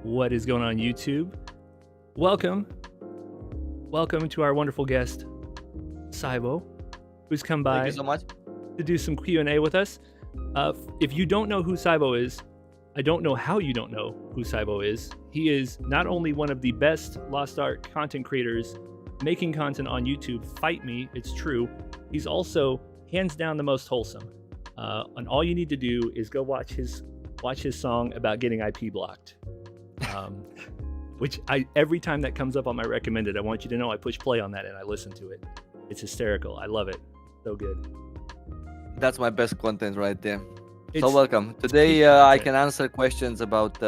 What is going on YouTube? Welcome to our wonderful guest, Sywo, who's come by Thank you so much. to do some Q&A with us. If you don't know who Sywo is, I don't know how you don't know who Sywo is. He is not only one of the best Lost Ark content creators making content on YouTube, fight me, it's true. He's also hands down the most wholesome. And all you need to do is go watch his song about getting IP blocked. Which every time that comes up on my recommended, I want you to know I push play on that and I listen to it. It's hysterical. I love it. So good. That's my best content right there. So welcome. Today I can answer questions about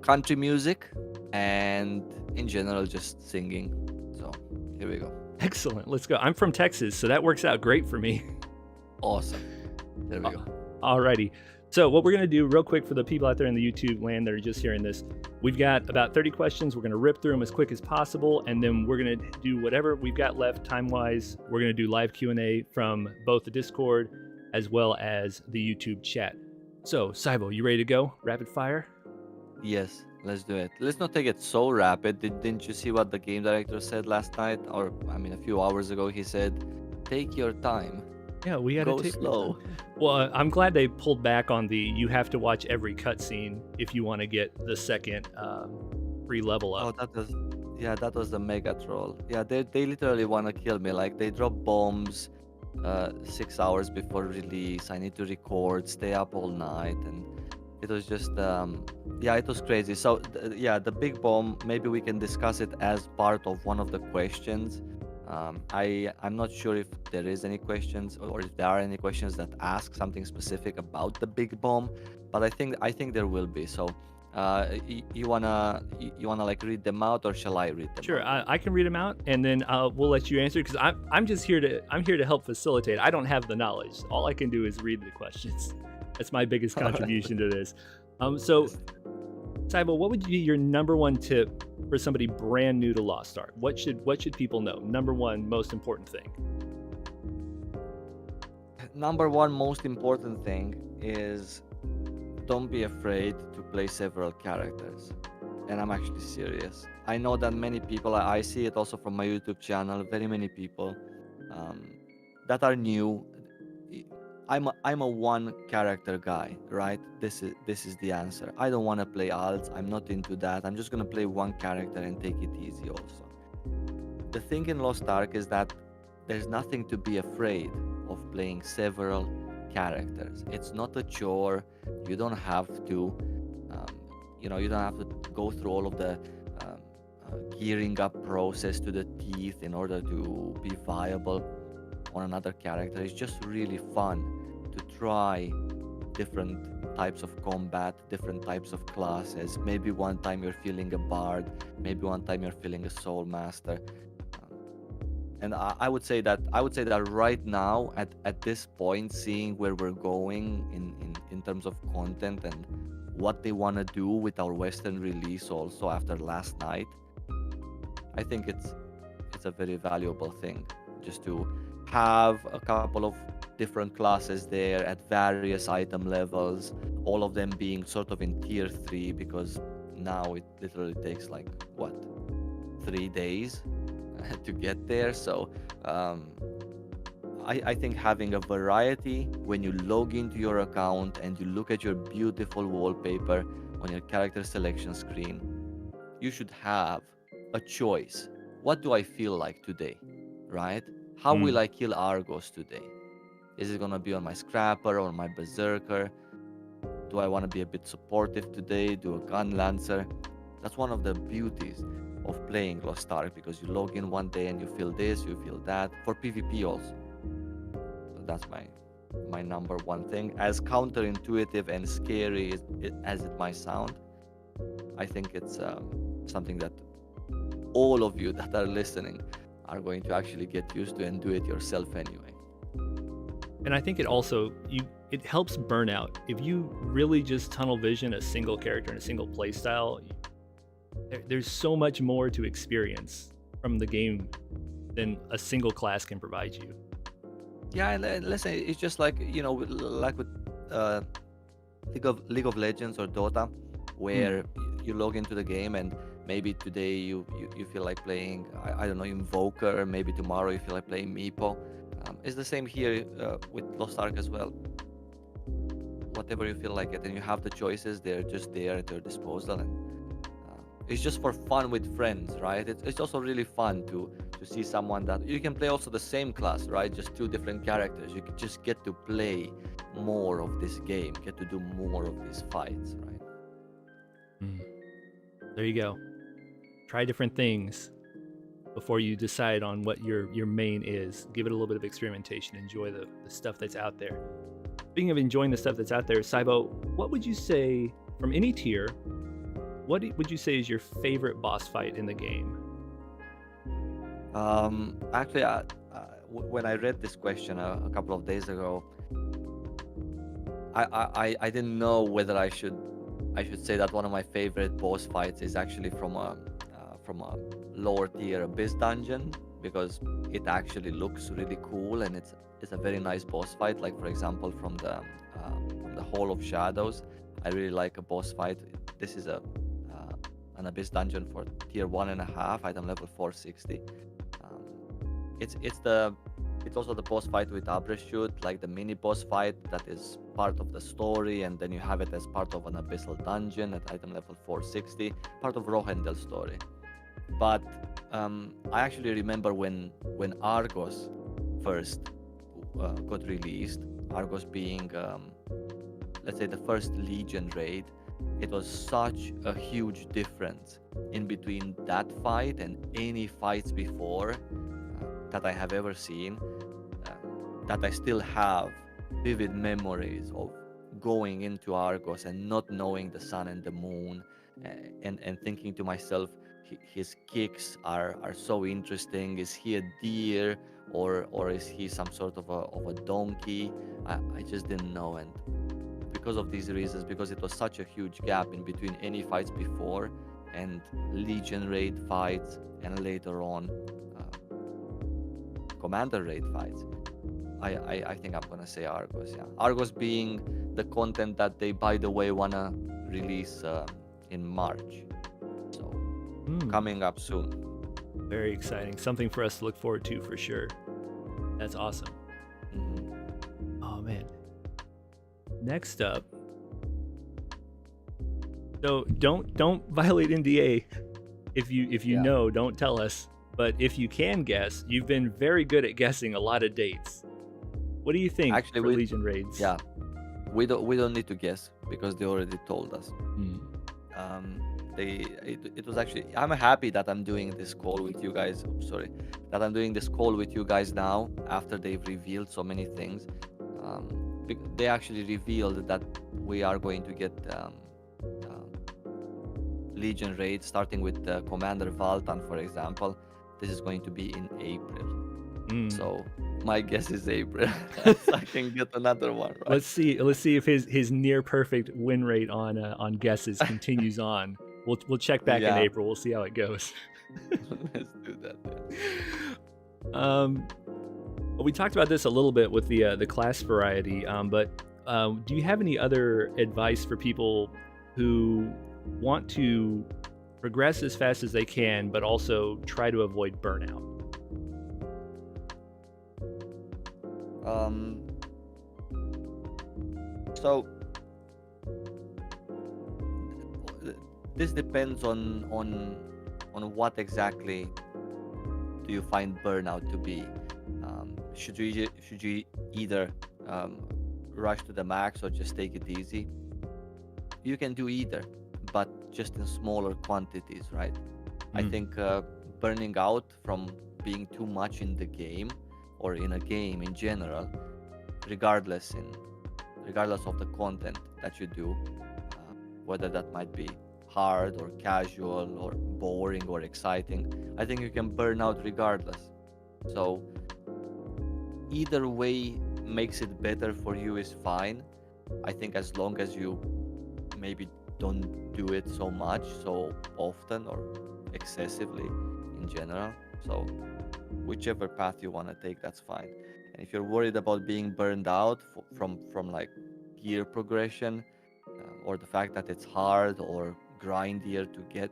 country music and in general just singing. So here we go. Excellent. Let's go. I'm from Texas, so that works out great for me. Awesome. There we go. Alrighty. So what we're going to do real quick for the people out there in the YouTube land that are just hearing this, we've got about 30 questions. We're going to rip through them as quick as possible, and then we're going to do whatever we've got left time-wise. We're going to do live Q&A from both the Discord as well as the YouTube chat. So, Sywo, you ready to go? Rapid fire? Yes, let's do it. Let's not take it so rapid. Didn't you see what the game director said last night? Or, I mean, a few hours ago, he said, take your time. Yeah, we got to take slow. Well, I'm glad they pulled back on the you have to watch every cutscene if you want to get the second free level up. Oh, that was the mega troll. Yeah, they literally want to kill me. Like, they drop bombs 6 hours before release. I need to record, stay up all night, and it was just it was crazy. So the big bomb, maybe we can discuss it as part of one of the questions. I'm not sure if there is any questions or if there are any questions that ask something specific about the big bomb, but I think there will be. So you wanna like read them out, or shall I read them? Sure, I can read them out, and then we'll let you answer, because I'm here to help facilitate. I don't have the knowledge. All I can do is read the questions. That's my biggest contribution to this. So, Sywo, what would be your number one tip for somebody brand new to Lost Ark? What should people know? Number one most important thing. Number one most important thing is don't be afraid to play several characters. And I'm actually serious. I know that many people, I see it also from my YouTube channel, very many people that are new. I'm a one character guy, right? This is the answer. I don't want to play alts. I'm not into that. I'm just gonna play one character and take it easy also. The thing in Lost Ark is that there's nothing to be afraid of playing several characters. It's not a chore. You don't have to you don't have to go through all of the gearing up process to the teeth in order to be viable on another character. It's just really fun to try different types of combat, different types of classes. Maybe one time you're feeling a bard, maybe one time you're feeling a soul master. And I would say that right now at this point, seeing where we're going in terms of content and what they want to do with our Western release also after last night, I think it's a very valuable thing just to have a couple of different classes there at various item levels, all of them being sort of in tier 3, because now it literally takes like 3 days to get there. So I think having a variety when you log into your account and you look at your beautiful wallpaper on your character selection screen, you should have a choice. What do I feel like today, right? How will I kill Argos today? Is it gonna be on my Scrapper or my Berserker? Do I want to be a bit supportive today? Do a Gun Lancer? That's one of the beauties of playing Lost Ark, because you log in one day and you feel this, you feel that. For PvP also. So that's my number one thing. As counterintuitive and scary as it might sound, I think it's something that all of you that are listening are going to actually get used to and do it yourself anyway. And I think it also it helps burnout. If you really just tunnel vision a single character and a single playstyle, there's so much more to experience from the game than a single class can provide you. Yeah, let's say it's just like, like with League of Legends or Dota, where you log into the game and maybe today you feel like playing, I don't know, Invoker, maybe tomorrow you feel like playing Meepo. It's the same here with Lost Ark as well. Whatever you feel like it, and you have the choices, they're just there at your disposal, and it's just for fun with friends, right? It's also really fun to see someone that you can play also the same class, right? Just two different characters. You can just get to play more of this game, get to do more of these fights, right? There you go. Try different things before you decide on what your main is. Give it a little bit of experimentation. Enjoy the stuff that's out there. Speaking of enjoying the stuff that's out there, Sywo, what would you say from any tier? What would you say is your favorite boss fight in the game? Actually, when I read this question a couple of days ago, I didn't know whether I should say that one of my favorite boss fights is actually from a lower tier abyss dungeon, because it actually looks really cool and it's a very nice boss fight. Like for example, from the Hall of Shadows, I really like a boss fight. This is an abyss dungeon for tier 1.5, item level 460. It's also the boss fight with Abreshut, like the mini boss fight that is part of the story, and then you have it as part of an abyssal dungeon at item level 460, part of Rohendel's story. But I actually remember when Argos first got released, Argos being let's say the first Legion raid, it was such a huge difference in between that fight and any fights before that I have ever seen, that I still have vivid memories of going into Argos and not knowing the sun and the moon, and thinking to myself, his kicks are so interesting. Is he a deer or is he some sort of a donkey? I just didn't know, and because of these reasons, because it was such a huge gap in between any fights before and Legion raid fights, and later on Commander raid fights, I think I'm gonna say Argos. Yeah, Argos being the content that they, by the way, wanna release in March, so coming up soon. Very exciting. Something for us to look forward to for sure. That's awesome. Oh man. Next up. So don't violate NDA. If you know, don't tell us. But if you can guess, you've been very good at guessing a lot of dates. What do you think for Legion raids? Yeah, we don't need to guess because they already told us. It was actually, I'm happy that I'm doing this call with you guys. That I'm doing this call with you guys now after they've revealed so many things. They actually revealed that we are going to get Legion raids, starting with Commander Valtan, for example. This is going to be in April. So my guess is April. So I can get another one, right? Let's see if his near perfect win rate on guesses continues on. We'll check back in April. We'll see how it goes. Let's do that. We talked about this a little bit with the class variety, but do you have any other advice for people who want to progress as fast as they can, but also try to avoid burnout? So this depends on what exactly do you find burnout to be. Should you either rush to the max or just take it easy? You can do either, but just in smaller quantities, right? I think burning out from being too much in the game or in a game in general, regardless of the content that you do, whether that might be hard or casual or boring or exciting, I think you can burn out regardless. So either way makes it better for you is fine. I think as long as you maybe don't do it so much, so often, or excessively in general. So whichever path you want to take, that's fine. And if you're worried about being burned out from like gear progression, or the fact that it's hard, or grindier to get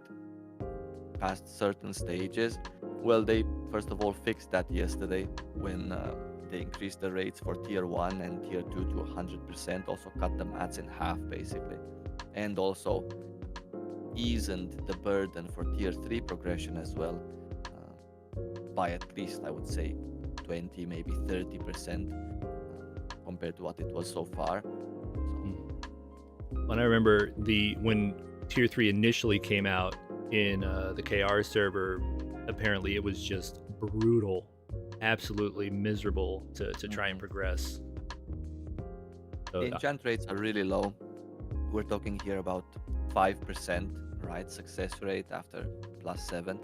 past certain stages. Well, they first of all fixed that yesterday when they increased the rates for tier 1 and tier 2 to 100%, also cut the mats in half basically, and also eased the burden for tier 3 progression as well, by at least, I would say, 20, maybe 30% compared to what it was so far. When I remember when tier 3 initially came out in the KR server, apparently it was just brutal, absolutely miserable to try and progress. So, The enchant rates are really low. We're talking here about 5%, right? Success rate after +7.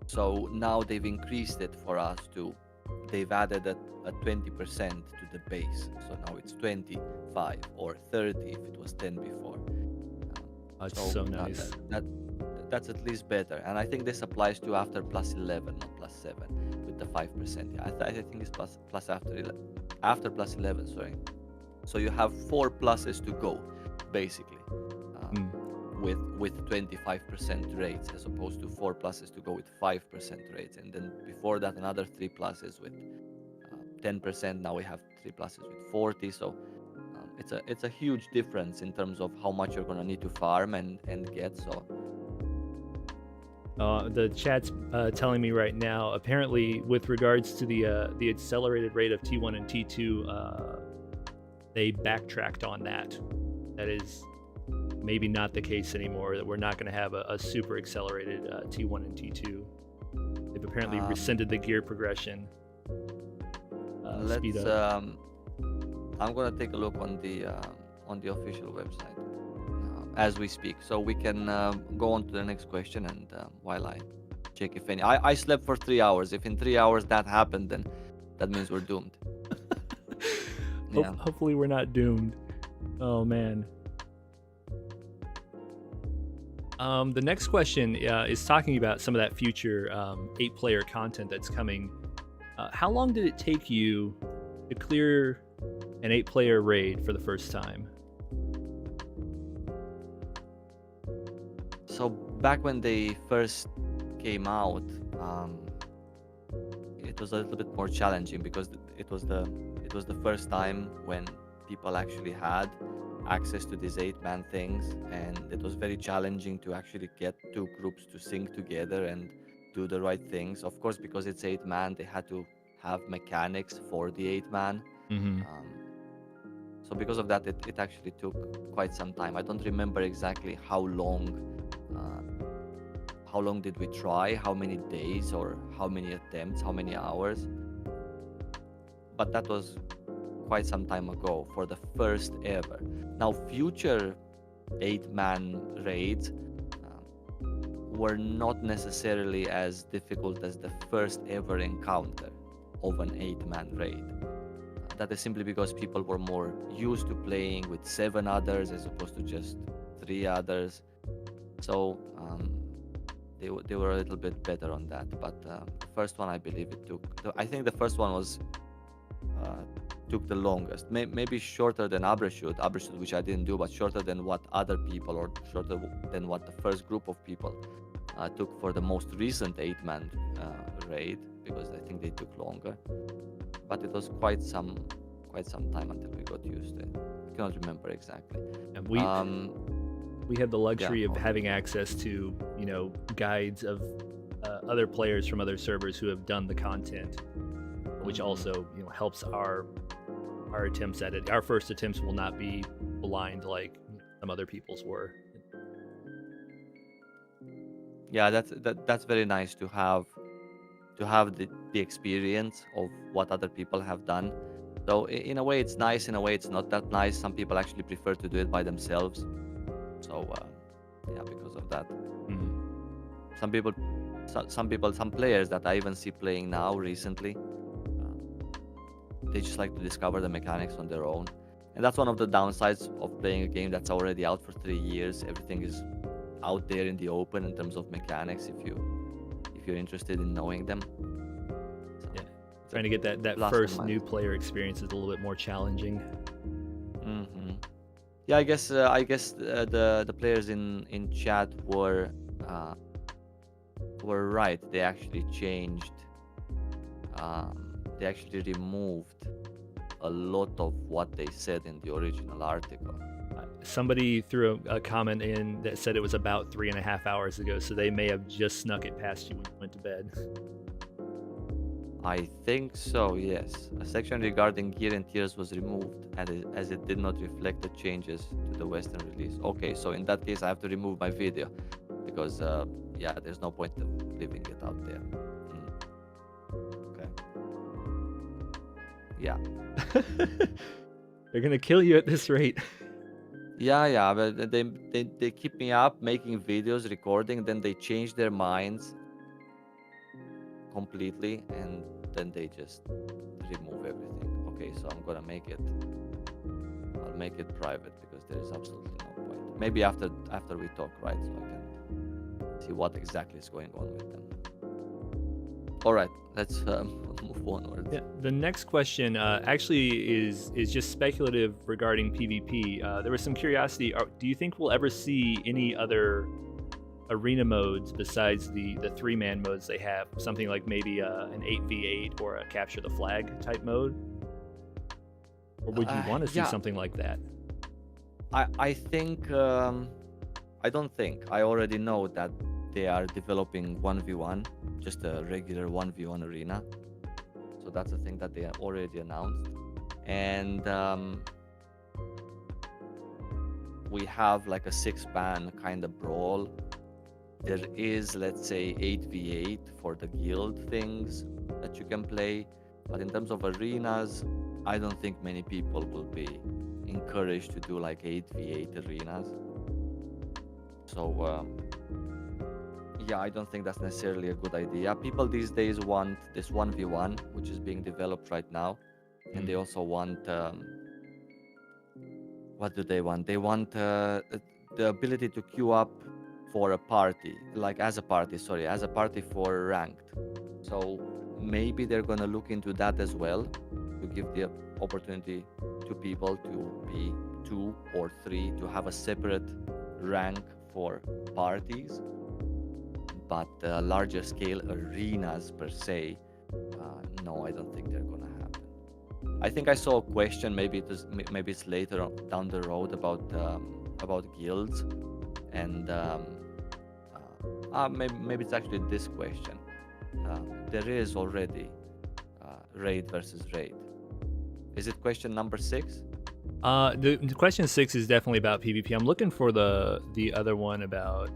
So now they've increased it for us to, they've added a 20% to the base. So now it's 25 or 30 if it was 10 before. That's so nice. That's at least better. And I think this applies to after +11, not +7, with the 5%. Yeah, I think it's plus after +11, sorry. So you have 4 pluses to go, basically. With 25% rates, as opposed to 4 pluses to go with 5% rates, and then before that another 3 pluses with 10%. Now we have 3 pluses with 40. So it's a huge difference in terms of how much you're gonna need to farm and get. So the chat's telling me right now, apparently with regards to the accelerated rate of T1 and T2, they backtracked on that. That is maybe not the case anymore, that we're not going to have a super accelerated T1 and T2. They've apparently rescinded the gear progression. Speed up. I'm going to take a look on the official website as we speak, so we can go on to the next question, and while I check if any. I slept for 3 hours. If in 3 hours that happened, then that means we're doomed. Hopefully we're not doomed. Oh man. The next question is talking about some of that future 8-player content that's coming. How long did it take you to clear an 8-player raid for the first time? So back when they first came out, it was a little bit more challenging because it was the first time when people actually had access to these 8-man things, and it was very challenging to actually get 2 groups to sync together and do the right things. Of course, because it's 8-man, they had to have mechanics for the 8-man. So because of that, it actually took quite some time. I don't remember exactly how long did we try, how many days or how many attempts, how many hours, but that was quite some time ago for the first ever. Now, future 8-man raids were not necessarily as difficult as the first ever encounter of an 8-man raid. That is simply because people were more used to playing with 7 others as opposed to just 3 others. So they were a little bit better on that. But the first one, I believe I think the first one took the longest. Maybe shorter than Abrashoot, which I didn't do, but shorter than what other people, or shorter than what the first group of people took for the most recent 8-man raid, because I think they took longer. But it was quite some time until we got used to it. I cannot remember exactly. And we have the luxury of having access to, guides of other players from other servers who have done the content, which also, helps our attempts at it. Our first attempts will not be blind like some other people's were. Yeah, that's very nice to have the experience of what other people have done. So in a way it's nice, in a way it's not that nice. Some people actually prefer to do it by themselves. So because of that. Some players that I even see playing now recently, they just like to discover the mechanics on their own. And that's one of the downsides of playing a game that's already out for 3 years. Everything is out there in the open in terms of mechanics if you're interested in knowing them. So yeah, trying to get that first new player experience is a little bit more challenging. Yeah, I guess the players in chat were right. They actually changed. They actually removed a lot of what they said in the original article. Somebody threw a comment in that said it was about 3.5 hours ago, so they may have just snuck it past you when you went to bed. I think so, yes. A section regarding gear and tiers was removed as it did not reflect the changes to the Western release. Okay, so in that case, I have to remove my video because, yeah, there's no point of leaving it out there. Okay. Yeah. They're gonna kill you at this rate. Yeah, but they keep me up making videos, recording, then they change their minds completely, and then they just remove everything. Okay, so I'll make it private because there is absolutely no point. Maybe after we talk, right, so I can see what exactly is going on with them. All right, let's move onwards. Yeah, the next question actually is just speculative regarding PvP. There was some curiosity. Do you think we'll ever see any other arena modes besides the 3-man modes they have? Something like maybe an 8v8 or a capture the flag type mode? Or would you want to see something like that? I think I don't think. I already know that they are developing 1v1, just a regular 1v1 arena. So that's a thing that they have already announced. And we have like a 6-man kind of brawl. There is, let's say, 8v8 for the guild things that you can play. But in terms of arenas, I don't think many people will be encouraged to do like 8v8 arenas. So yeah, I don't think that's necessarily a good idea. People these days want this 1v1, which is being developed right now. And they also want, what do they want? They want the ability to queue up for a party, like as a party for ranked. So maybe they're gonna look into that as well, to give the opportunity to people to be 2 or 3, to have a separate rank for parties. But larger scale arenas per se, no, I don't think they're gonna happen. I think I saw a question, maybe it's later down the road about guilds, and maybe it's actually this question. There is already raid versus raid. Is it question number 6? The question 6 is definitely about PvP. I'm looking for the other one about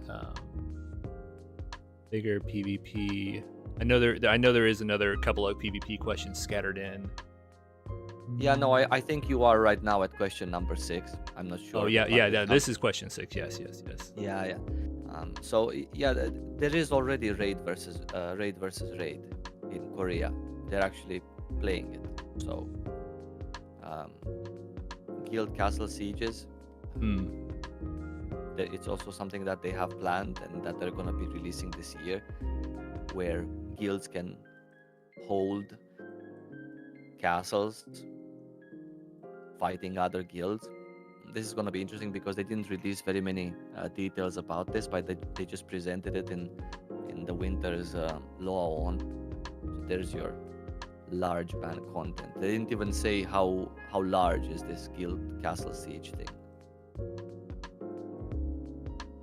bigger PvP. I know there is another couple of PvP questions scattered in. Yeah, no, I think you are right now at question number 6. I'm not sure. Oh yeah. This is question 6. Yes. Yeah. So yeah, there is already raid versus raid in Korea. They're actually playing it. So guild castle sieges. It's also something that they have planned and that they're going to be releasing this year, where guilds can hold castles fighting other guilds. This is going to be interesting because they didn't release very many details about this, but they just presented it in the winter's law on. So there's your large ban content. They didn't even say how large is this guild castle siege thing.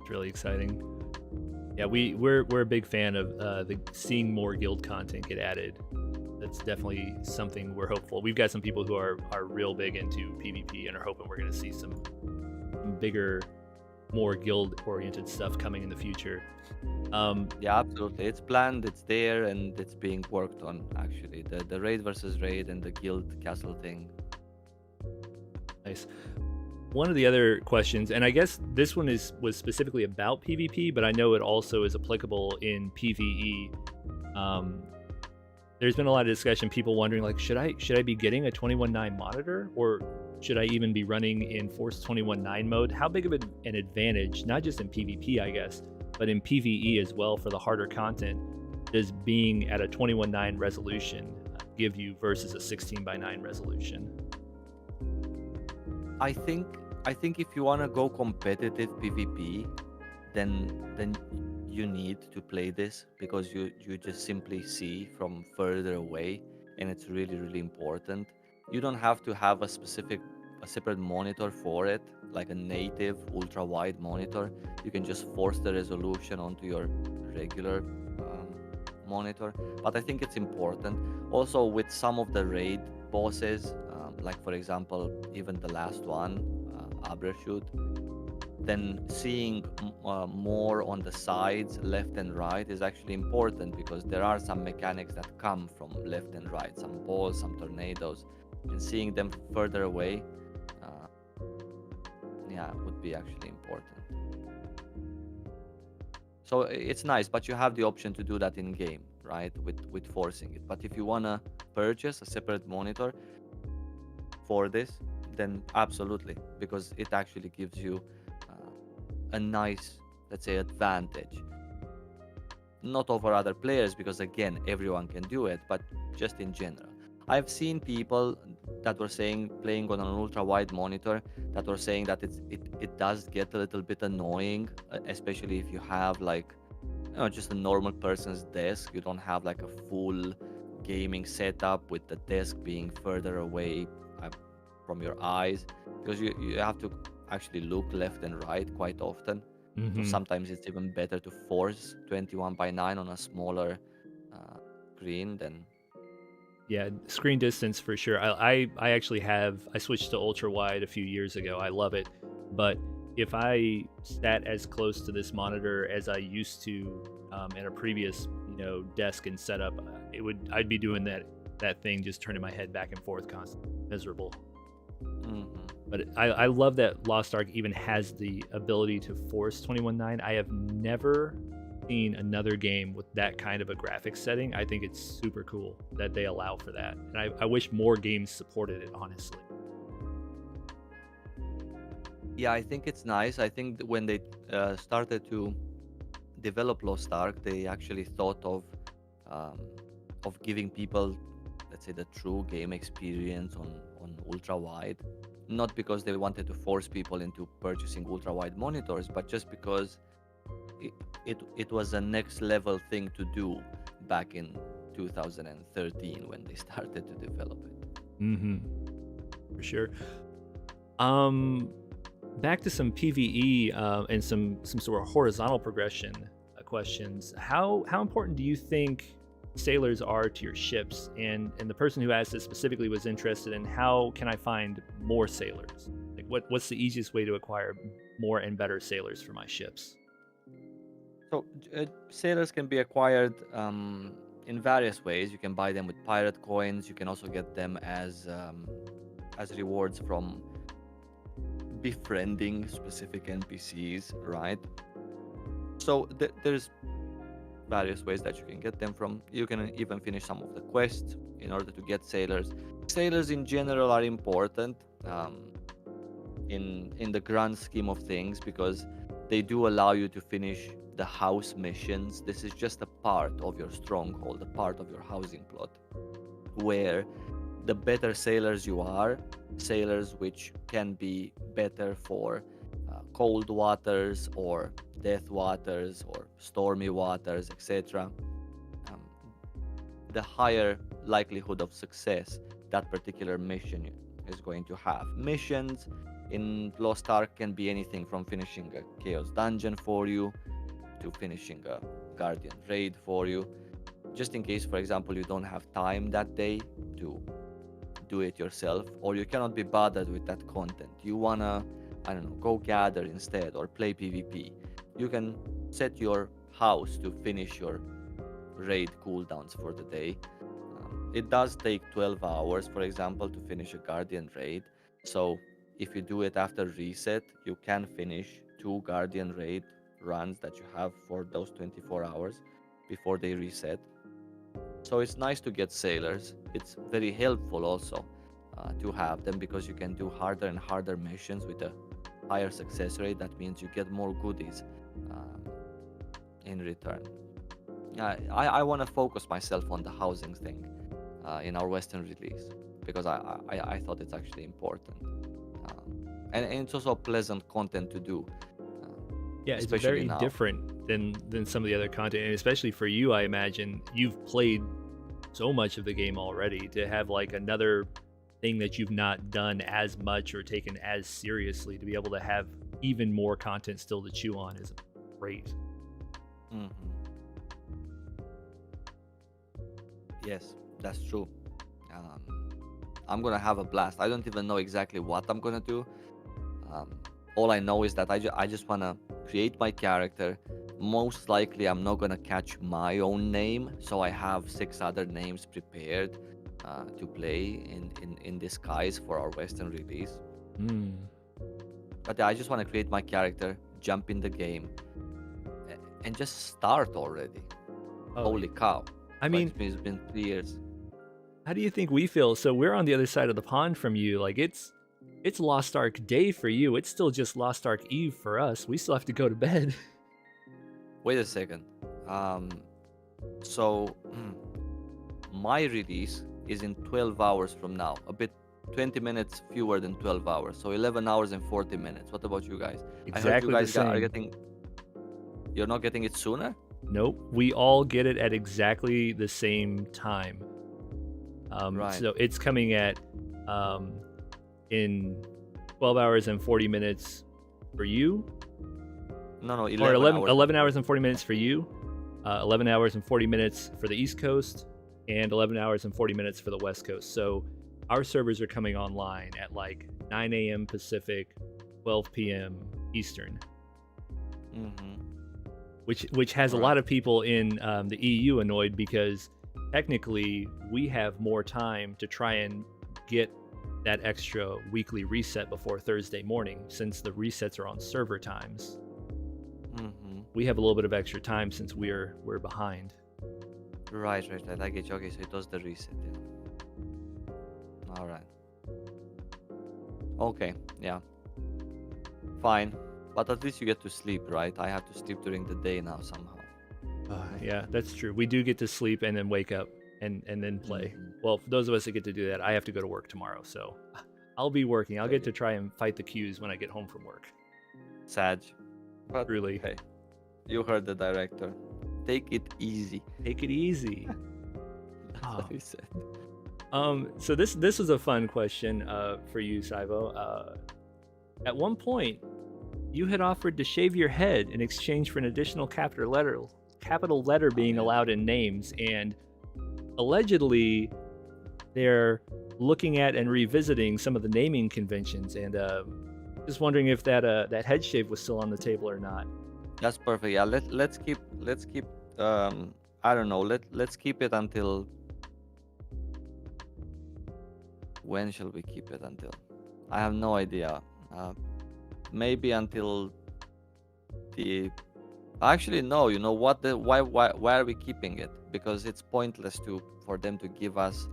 Really exciting. Yeah, we're a big fan of seeing more guild content get added. That's definitely something we're hopeful. We've got some people who are real big into PvP and are hoping we're going to see some bigger, more guild-oriented stuff coming in the future. Yeah, absolutely. It's planned, it's there, and it's being worked on, actually. The raid versus raid and the guild castle thing. Nice. One of the other questions, and I guess this one was specifically about PvP, but I know it also is applicable in PvE. There's been a lot of discussion, people wondering, like, should I be getting a 21.9 monitor, or should I even be running in Force 21.9 mode? How big of an advantage, not just in PvP, I guess, but in PvE as well for the harder content, does being at a 21.9 resolution give you versus a 16:9 resolution? I think I think if you want to go competitive PvP, then you need to play this, because you just simply see from further away, and it's really really important. You don't have to have a separate monitor for it, like a native ultra wide monitor. You can just force the resolution onto your regular monitor. But I think it's important also with some of the raid bosses, like for example even the last one, Abrashoot, then seeing more on the sides, left and right, is actually important, because there are some mechanics that come from left and right, some balls, some tornadoes, and seeing them further away, uh, yeah, would be actually important. So it's nice, but you have the option to do that in game, right? With forcing it. But if you wanna purchase a separate monitor for this, then absolutely, because it actually gives you a nice, let's say, advantage. Not over other players, because again, everyone can do it, but just in general. I've seen people that were saying, playing on an ultra wide monitor, that were saying that it does get a little bit annoying, especially if you have like, you know, just a normal person's desk. You don't have like a full gaming setup with the desk being further away from your eyes, because you have to actually look left and right quite often. So sometimes it's even better to force 21:9 on a smaller screen than. Yeah, screen distance for sure. I actually I switched to ultra wide a few years ago. I love it, but if I sat as close to this monitor as I used to in a previous desk and setup, I'd be doing that thing, just turning my head back and forth constantly, miserable. But I love that Lost Ark even has the ability to force 21:9. I have never seen another game with that kind of a graphics setting. I think it's super cool that they allow for that, and I wish more games supported it, honestly. Yeah, I think it's nice. I think that when they started to develop Lost Ark, they actually thought of giving people, let's say, the true game experience on ultra wide. Not because they wanted to force people into purchasing ultra wide monitors, but just because it was a next level thing to do back in 2013 when they started to develop it. For sure. Back to some PVE and some sort of horizontal progression questions. How important do you think sailors are to your ships? And the person who asked this specifically was interested in, how can I find more sailors? Like what's the easiest way to acquire more and better sailors for my ships? So sailors can be acquired in various ways. You can buy them with pirate coins. You can also get them as rewards from befriending specific NPCs, right? So there's various ways that you can get them from. You can even finish some of the quests in order to get sailors. Sailors in general are important in the grand scheme of things, because they do allow you to finish the house missions. This is just a part of your stronghold, a part of your housing plot, where the better sailors you are, sailors which can be better for cold waters or death waters or stormy waters, etc., the higher likelihood of success that particular mission is going to have. Missions in Lost Ark can be anything from finishing a Chaos Dungeon for you to finishing a Guardian Raid for you. Just in case, for example, you don't have time that day to do it yourself, or you cannot be bothered with that content. You wanna, I don't know, go gather instead or play PvP. You can set your house to finish your raid cooldowns for the day. It does take 12 hours, for example, to finish a Guardian Raid. So if you do it after reset, you can finish 2 Guardian Raid runs that you have for those 24 hours before they reset. So it's nice to get sailors. It's very helpful also to have them, because you can do harder and harder missions with a higher success rate. That means you get more goodies in return. I want to focus myself on the housing thing in our Western release, because I thought it's actually important. and it's also pleasant content to do. Yeah, it's Especially very now. different than some of the other content, and especially for you, I imagine you've played so much of the game already. To have like another thing that you've not done as much or taken as seriously, to be able to have even more content still to chew on is great. Mhm. Yes, that's true. Um, I'm gonna have a blast. I don't even know exactly what I'm gonna do. Um, all I know is that I just wanna create my character. Most likely, I'm not gonna catch my own name, so I have 6 other names prepared to play in disguise for our Western release. Mm. But yeah, I just want to create my character, jump in the game, and just start already. Oh, Holy cow! I Like mean, it's been 3 years. how do you think we feel? So we're on the other side of the pond from you. Like it's Lost Ark Day for you. It's still just Lost Ark Eve for us. We still have to go to bed. Wait a second. So my release is in 12 hours from now. A bit 20 minutes fewer than 12 hours. So 11 hours and 40 minutes. What about you guys? I heard you Exactly the guys are same. getting. You're not getting it sooner? Nope. We all get it at exactly the same time. Right. So it's coming at in 12 hours and 40 minutes for you, No, or 11 hours. 11 hours and 40 minutes for you, 11 hours and 40 minutes for the East Coast, and 11 hours and 40 minutes for the West Coast. So our servers are coming online at like 9 a.m. Pacific, 12 p.m. Eastern, Mm-hmm. which has a Right. lot of people in the EU annoyed, because technically we have more time to try and get that extra weekly reset before Thursday morning, since the resets are on server times. Mm-hmm. We have a little bit of extra time since we're behind. Right. I get you. Okay, so it does the reset. Yeah. All right. Okay. Yeah. Fine. But at least you get to sleep, right? I have to sleep during the day now somehow. Yeah, that's true. We do get to sleep and then wake up and then play. Mhm. Well, for those of us that get to do that, I have to go to work tomorrow, so I'll be working. I'll get to try and fight the queues when I get home from work. Sad. But Truly. hey, you heard the director. Take it easy. Take it easy. That's Oh. what he said. So this was a fun question for you, Sywo. At one point, you had offered to shave your head in exchange for an additional capital letter being yeah. allowed in names, and allegedly they're looking at and revisiting some of the naming conventions, and just wondering if that head shave was still on the table or not. That's perfect. Yeah, let's keep I don't know, let's keep it until when shall we keep it until? I have no idea. Maybe until the actually no, you know what, why are we keeping it? Because it's pointless for them to give us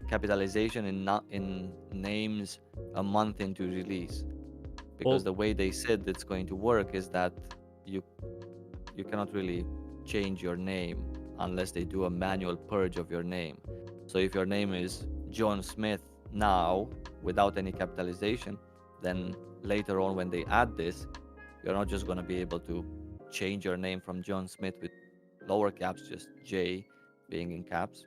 capitalization in names a month into release, because the way they said it's going to work is that you cannot really change your name unless they do a manual purge of your name. So if your name is John Smith now without any capitalization, then later on when they add this, you're not just going to be able to change your name from John Smith with lower caps, just J being in caps,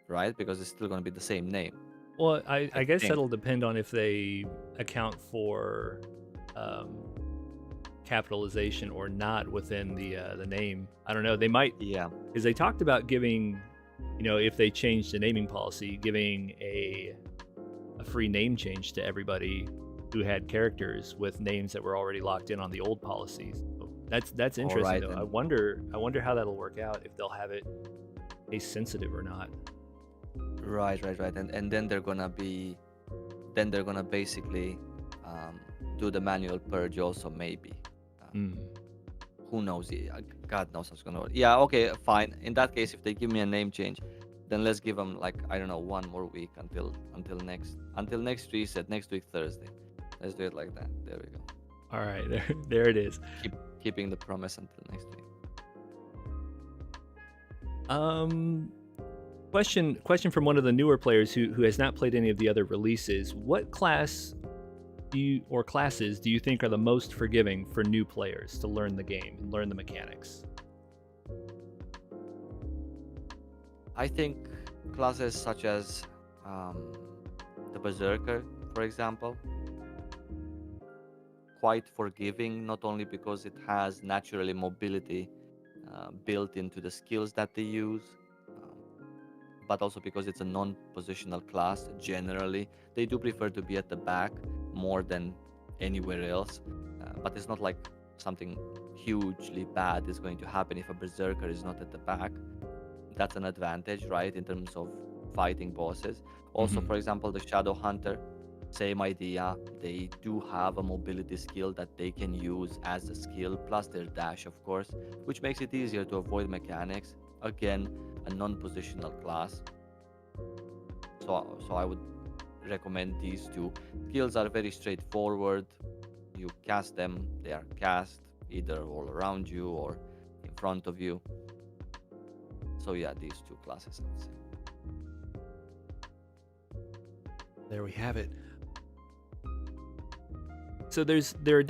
right? Because it's still going to be the same name. Well, I guess think. that'll depend on if they account for capitalization or not within the name. I don't know. They might, Yeah. because they talked about giving, if they change the naming policy, giving a free name change to everybody who had characters with names that were already locked in on the old policies. So that's interesting, right, though. then. I wonder how that'll work out, if they'll have it case sensitive or not. Right. And then they're gonna basically do the manual purge also, maybe. Who knows? God knows what's gonna work. Yeah, okay, fine. In that case, if they give me a name change, then let's give them, like, I don't know, 1 more week until next reset, next week Thursday. Let's do it like that. There we go. All right, there it is. Keeping the promise until next week. Question from one of the newer players who has not played any of the other releases. What class or classes do you think are the most forgiving for new players to learn the game and learn the mechanics? I think classes such as the Berserker, for example, quite forgiving, not only because it has naturally mobility built into the skills that they use, but also because it's a non-positional class. Generally, they do prefer to be at the back more than anywhere else, but it's not like something hugely bad is going to happen if a Berserker is not at the back. That's an advantage, right, in terms of fighting bosses. Also, for example, the Shadow Hunter, same idea. They do have a mobility skill that they can use as a skill, plus their dash, of course, which makes it easier to avoid mechanics. Again, a non-positional class. So I would recommend these two. Skills are very straightforward. You cast them, they are cast either all around you or in front of you. So yeah, these two classes, I would say. There we have it. So they're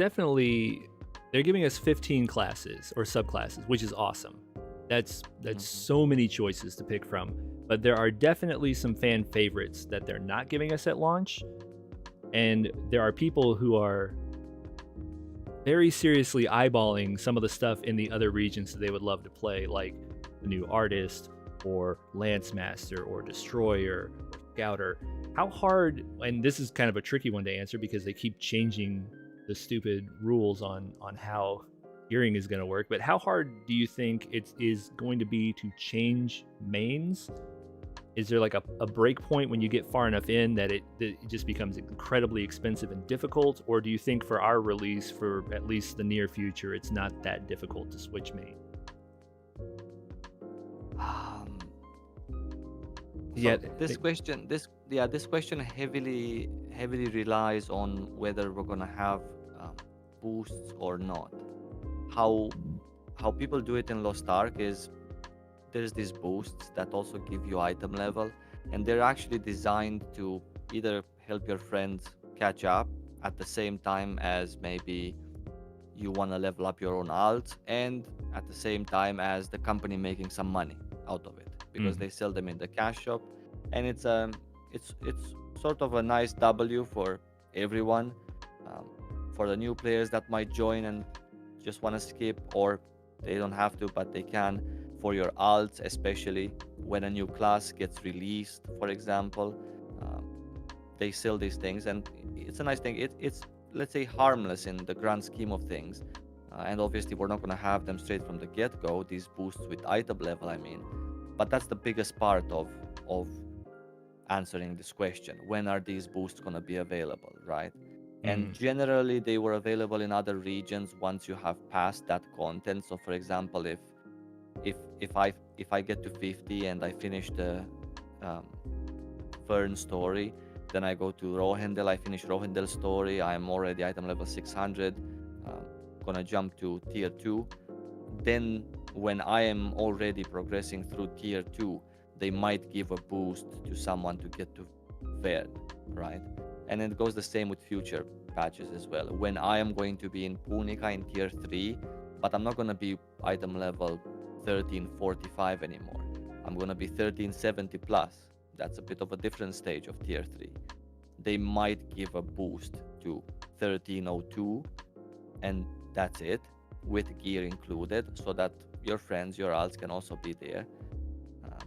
giving us 15 classes or subclasses, which is awesome. That's so many choices to pick from. But there are definitely some fan favorites that they're not giving us at launch. And there are people who are very seriously eyeballing some of the stuff in the other regions that they would love to play, like the new Artist or Lance Master or Destroyer or Scouter. How hard, and this is kind of a tricky one to answer because they keep changing the stupid rules on how gearing is going to work, but how hard do you think it is going to be to change mains? Is there like a break point when you get far enough in that it just becomes incredibly expensive and difficult? Or do you think for our release, for at least the near future, it's not that difficult to switch main? Yeah, this question heavily relies on whether we're gonna have boosts or not. How people do it in Lost Ark is there's these boosts that also give you item level, and they're actually designed to either help your friends catch up at the same time as maybe you want to level up your own alt, and at the same time as the company making some money out of it because they sell them in the cash shop, and it's sort of a nice W for everyone, for the new players that might join and just want to skip, or they don't have to but they can, for your alts, especially when a new class gets released, for example. They sell these things, and it's a nice thing. It's, let's say, harmless in the grand scheme of things, and obviously we're not going to have them straight from the get-go, these boosts with item level, I mean, but that's the biggest part of answering this question. When are these boosts going to be available, right? And generally they were available in other regions once you have passed that content. So for example, if I get to 50 and I finish the Fern story, then I go to Rohendel, I finish Rohendel's story, I'm already item level 600, gonna jump to tier 2. Then when I am already progressing through tier 2, they might give a boost to someone to get to Verd, right? And it goes the same with future patches as well. When I am going to be in Punica in tier 3, but I'm not going to be item level 1345 anymore. I'm going to be 1370 plus. That's a bit of a different stage of tier 3. They might give a boost to 1302, and that's it, with gear included, so that your friends, your alts can also be there.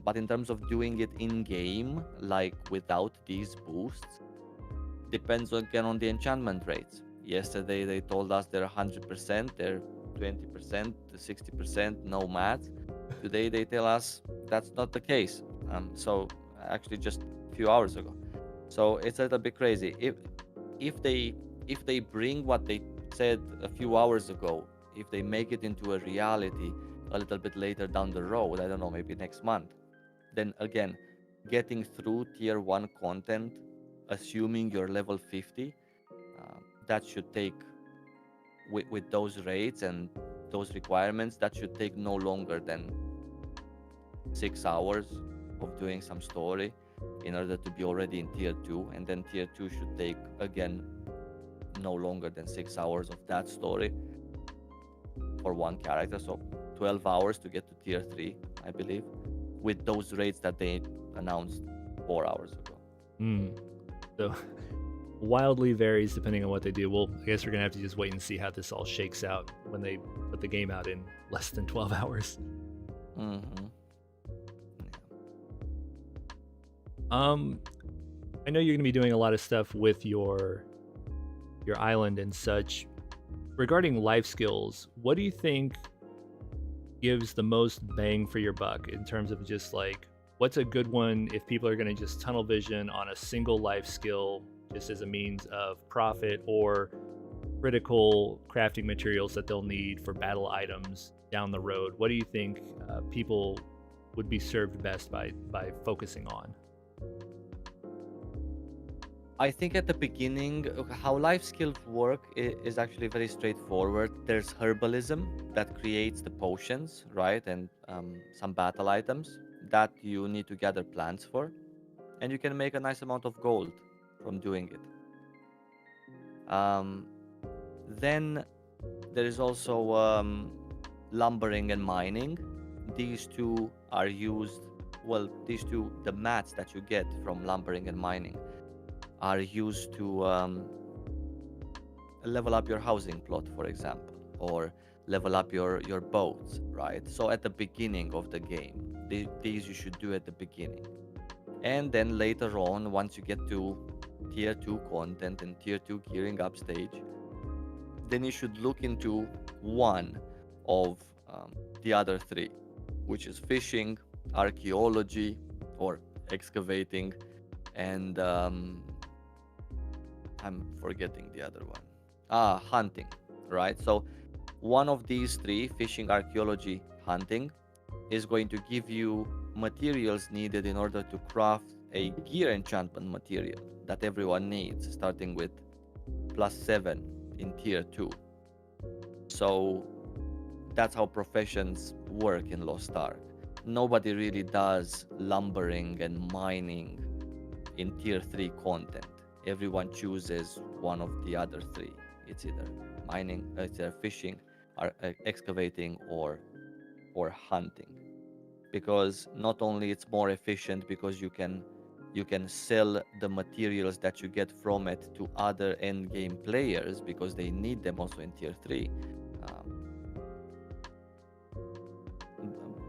But in terms of doing it in game, like without these boosts, depends again on the enchantment rates. Yesterday they told us they're 100%, they're 20%, 60%, no math. Today they tell us that's not the case. So actually just a few hours ago. So it's a little bit crazy. If they bring what they said a few hours ago, if they make it into a reality a little bit later down the road, I don't know, maybe next month, then again, getting through tier 1 content, assuming you're level 50, that should take, with those rates and those requirements, that should take no longer than 6 hours, of doing some story in order to be already in tier 2, and then tier 2 should take again no longer than 6 hours of that story for one character, so 12 hours to get to tier 3, I believe, with those rates that they announced 4 hours ago. So wildly varies depending on what they do. Well, I guess we're gonna have to just wait and see how this all shakes out when they put the game out in less than 12 hours. Mm-hmm. I know you're gonna be doing a lot of stuff with your island and such. Regarding life skills, what do you think gives the most bang for your buck in terms of just like what's a good one if people are going to just tunnel vision on a single life skill just as a means of profit or critical crafting materials that they'll need for battle items down the road? What do you think people would be served best by focusing on? I think at the beginning, how life skills work is actually very straightforward. There's herbalism that creates the potions, right? And some battle items that you need to gather plants for. And you can make a nice amount of gold from doing it. Then there is also lumbering and mining. These two are used, the mats that you get from lumbering and mining are used to level up your housing plot, for example, or level up your boats, right? So at the beginning of the game, these you should do at the beginning. And then later on, once you get to tier 2 content and tier 2 gearing up stage, then you should look into one of the other three, which is fishing, archaeology, or excavating, and I'm forgetting the other one. Hunting, right? So one of these three, fishing, archaeology, hunting, is going to give you materials needed in order to craft a gear enchantment material that everyone needs, starting with +7 in tier 2. So that's how professions work in Lost Ark. Nobody really does lumbering and mining in tier 3 content. Everyone chooses one of the other three. It's either mining, it's either fishing, or excavating, or hunting. Because not only it's more efficient because you can sell the materials that you get from it to other end game players because they need them also in tier 3.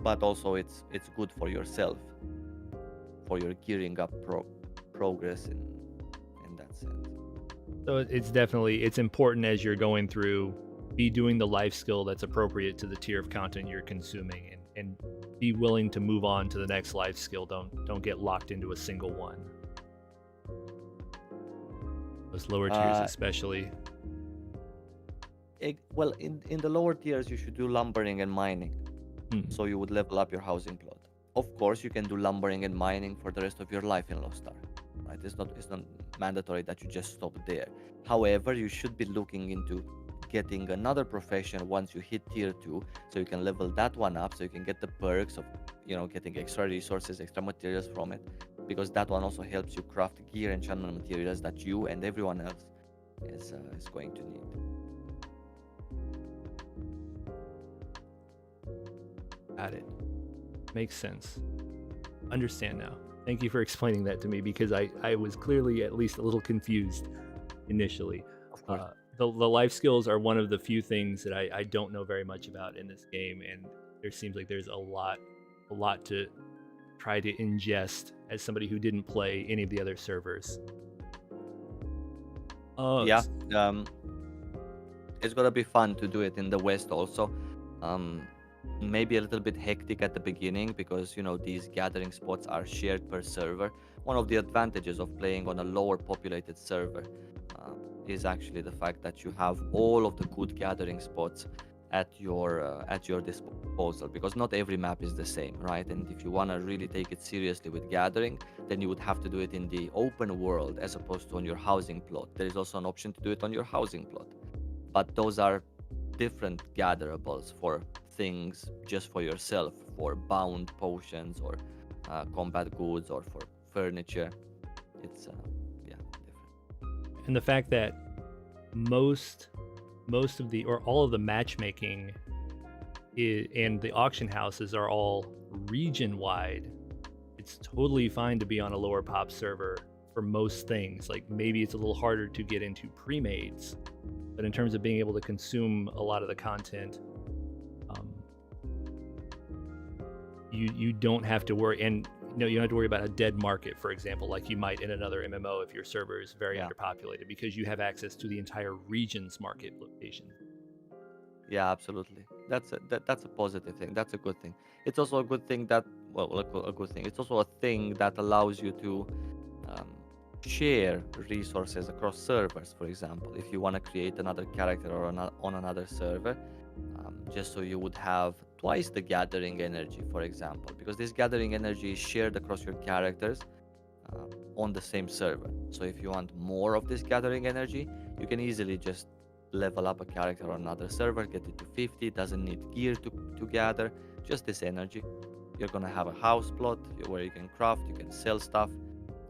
But also it's good for yourself, for your gearing up progress in that sense. So it's important as you're going through, be doing the life skill that's appropriate to the tier of content you're consuming, and be willing to move on to the next life skill. Don't get locked into a single one. Those lower tiers especially. Well, in the lower tiers you should do lumbering and mining. So you would level up your housing plot. Of course, you can do lumbering and mining for the rest of your life in Lost Ark, right? It's not mandatory that you just stop there. However, you should be looking into getting another profession once you hit tier 2, so you can level that one up, so you can get the perks of, getting extra resources, extra materials from it, because that one also helps you craft gear and enchantment materials that you and everyone else is going to need. Got it. Makes sense. Understand now. Thank you for explaining that to me, because I was clearly at least a little confused initially. Of course. The life skills are one of the few things that I don't know very much about in this game, and there seems like there's a lot to try to ingest as somebody who didn't play any of the other servers. It's gonna be fun to do it in the West also. Maybe a little bit hectic at the beginning because these gathering spots are shared per server. One of the advantages of playing on a lower populated server is actually the fact that you have all of the good gathering spots at your disposal, because not every map is the same, right? And if you want to really take it seriously with gathering, then you would have to do it in the open world as opposed to on your housing plot. There is also an option to do it on your housing plot, but those are different gatherables for things just for yourself, for bound potions or combat goods or for furniture. It's yeah, different. And the fact that most of the, or all of the matchmaking and the auction houses are all region wide. It's totally fine to be on a lower pop server for most things. Like maybe it's a little harder to get into pre-mades, but in terms of being able to consume a lot of the content, you don't have to worry. And you don't have to worry about a dead market, for example, like you might in another MMO if your server is very underpopulated, because you have access to the entire region's market location. Yeah, absolutely. That's a positive thing. That's a good thing. It's also a good thing that, well, a good thing. It's also a thing that allows you to share resources across servers. For example, if you want to create another character or on another server, just so you would have twice the gathering energy, for example, because this gathering energy is shared across your characters on the same server. So if you want more of this gathering energy, you can easily just level up a character on another server, get it to 50, doesn't need gear to gather, just this energy. You're gonna have a house plot where you can craft, you can sell stuff,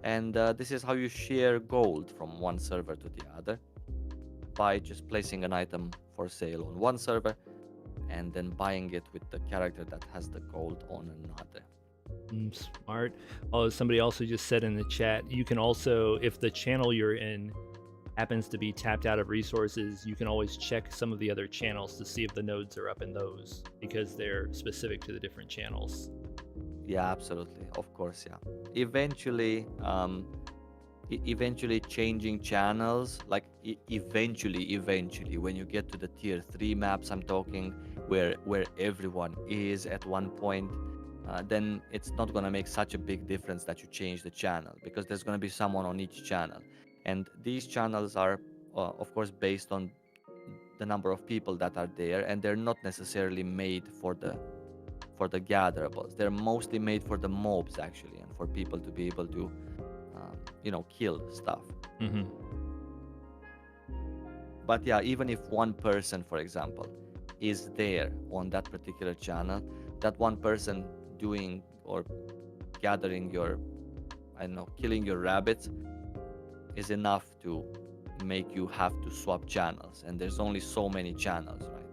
and this is how you share gold from one server to the other, by just placing an item for sale on one server and then buying it with the character that has the gold on another. Smart. Oh, somebody also just said in the chat, you can also, if the channel you're in happens to be tapped out of resources, you can always check some of the other channels to see if the nodes are up in those, because they're specific to the different channels. Yeah, absolutely. Of course, yeah. Eventually, eventually changing channels, like eventually, when you get to the tier 3 maps, I'm talking, where everyone is at one point, then it's not going to make such a big difference that you change the channel, because there's going to be someone on each channel. And these channels are, of course, based on the number of people that are there, and they're not necessarily made for the gatherables. They're mostly made for the mobs, actually, and for people to be able to, kill stuff. Mm-hmm. But yeah, even if one person, for example, is there on that particular channel, that one person doing or gathering your, killing your rabbits is enough to make you have to swap channels, and there's only so many channels, right?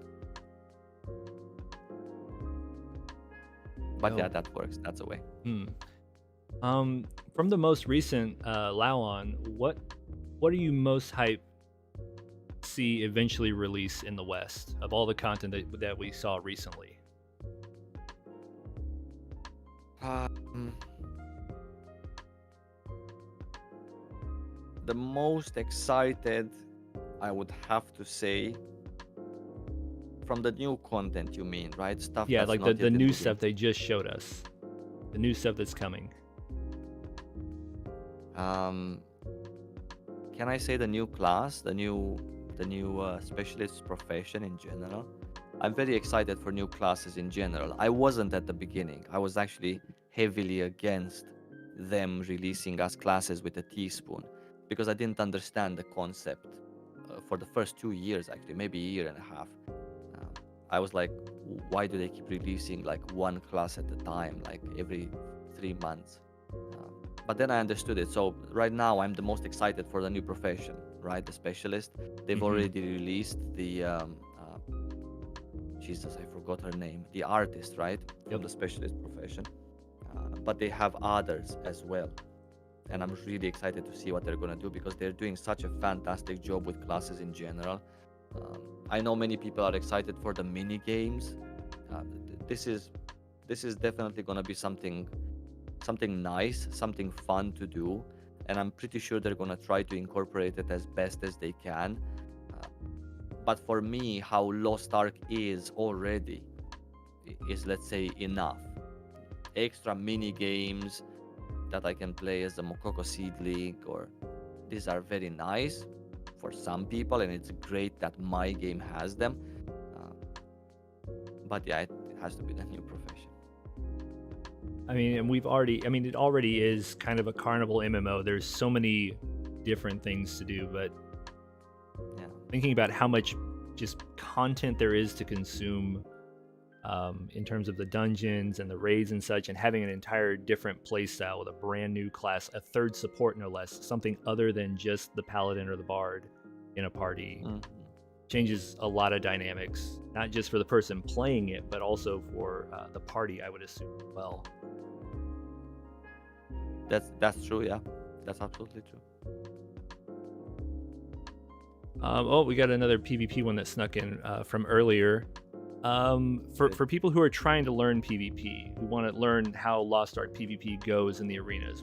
But yeah, that works. That's a way. From the most recent Laon, what are you most hyped to see eventually release in the West of all the content that we saw recently? The most excited, I would have to say, from the new content, you mean, right? Stuff. Yeah, that's like not the yet in new the stuff game. they just showed us, the new stuff that's coming. Can I say the new class, the new specialist profession in general? I'm very excited for new classes in general. I wasn't at the beginning. I was actually heavily against them releasing us classes with a teaspoon, because I didn't understand the concept for the first 2 years, actually, maybe a year and a half. I was like, why do they keep releasing like one class at a time, like every 3 months? But then I understood it. So right now I'm the most excited for the new profession, right? The specialist. They've already released the Jesus, I forgot her name. The artist, right? From the specialist profession. But they have others as well. And I'm really excited to see what they're going to do, because they're doing such a fantastic job with classes in general. I know many people are excited for the mini games. This is definitely going to be something nice, something fun to do, and I'm pretty sure they're going to try to incorporate it as best as they can. But for me, how Lost Ark is already is, let's say, enough. Extra mini games that I can play as a Mokoko Seedling, or these are very nice for some people, and it's great that my game has them. But yeah, it has to be the new profession. I mean, and it already is kind of a carnival MMO. There's so many different things to do, but thinking about how much just content there is to consume in terms of the dungeons and the raids and such, and having an entire different play style with a brand new class, a third support no less, something other than just the paladin or the bard in a party, changes a lot of dynamics, not just for the person playing it, but also for the party, I would assume as well. That's true. Yeah, that's absolutely true. Oh, we got another PvP one that snuck in from earlier. For people who are trying to learn PvP, who want to learn how Lost Ark PvP goes in the arenas,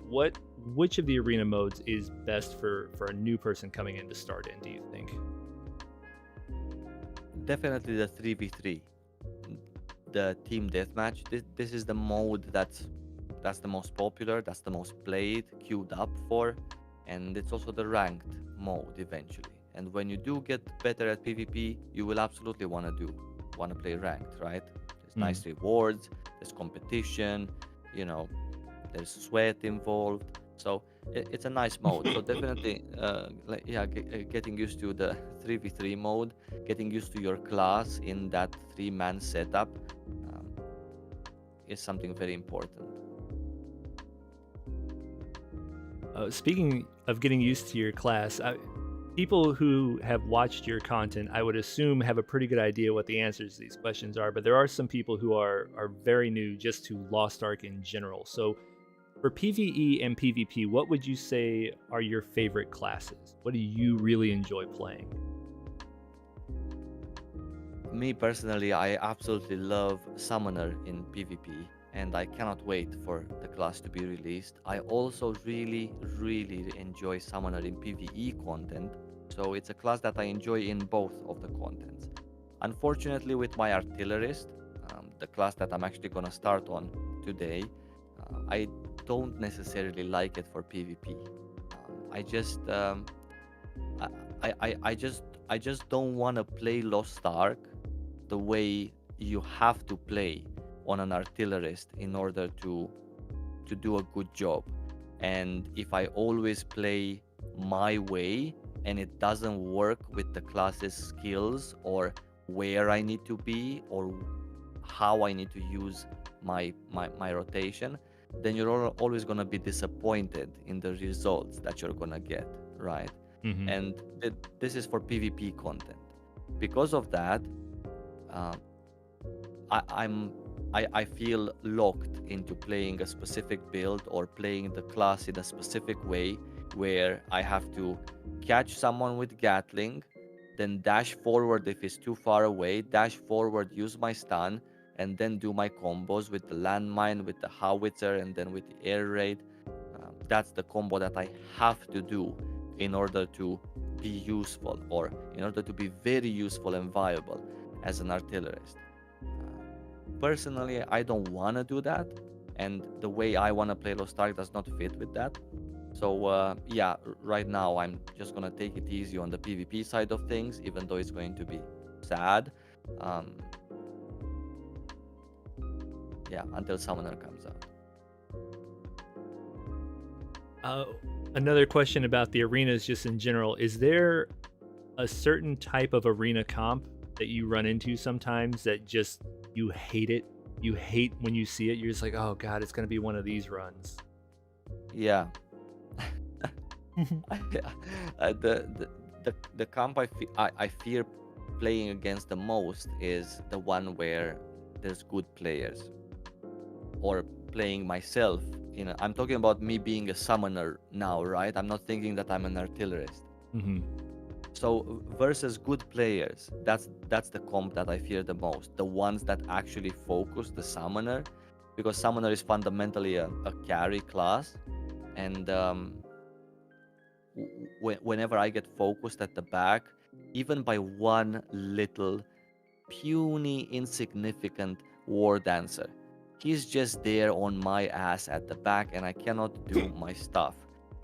which of the arena modes is best for a new person coming in to start in, do you think? Definitely the 3v3, the team deathmatch. This is the mode that's the most popular, that's the most played, queued up for, and it's also the ranked mode eventually. And when you do get better at PvP, you will absolutely want to play ranked, right? There's nice rewards, there's competition, there's sweat involved. So it's a nice mode. So definitely, getting used to the 3v3 mode, getting used to your class in that 3-man setup is something very important. Speaking of getting used to your class, people who have watched your content, I would assume, have a pretty good idea what the answers to these questions are, but there are some people who are very new just to Lost Ark in general. So for PvE and PvP, what would you say are your favorite classes? What do you really enjoy playing? Me personally, I absolutely love Summoner in PvP, and I cannot wait for the class to be released. I also really enjoy Summoner in PvE content, so it's a class that I enjoy in both of the contents. Unfortunately, with my Artillerist, the class that I'm actually gonna start on today, I don't necessarily like it for PvP. I just don't want to play Lost Ark the way you have to play on an Artillerist in order to do a good job. And if I always play my way and it doesn't work with the class's skills or where I need to be or how I need to use my rotation, then you're always going to be disappointed in the results that you're going to get, right? And this is for PvP content. Because of that, I feel locked into playing a specific build or playing the class in a specific way where I have to catch someone with Gatling, then dash forward if he's too far away, dash forward, use my stun, and then do my combos with the landmine, with the howitzer, and then with the air raid. That's the combo that I have to do in order to be useful, or in order to be very useful and viable as an Artillerist. Personally, I don't want to do that, and the way I want to play Lost Ark does not fit with that. So right now I'm just gonna take it easy on the PvP side of things, even though it's going to be sad. Until Summoner comes out. Another question about the arenas just in general. Is there a certain type of arena comp that you run into sometimes that just you hate it? You hate when you see it. You're just like, oh god, it's going to be one of these runs. Yeah. The comp I fear playing against the most is the one where there's good players, or playing myself. I'm talking about me being a summoner now, right? I'm not thinking that I'm an artillerist. So versus good players, that's the comp that I fear the most. The ones that actually focus the summoner, because summoner is fundamentally a carry class, and whenever I get focused at the back, even by one little puny insignificant war dancer, he's just there on my ass at the back and I cannot do my stuff.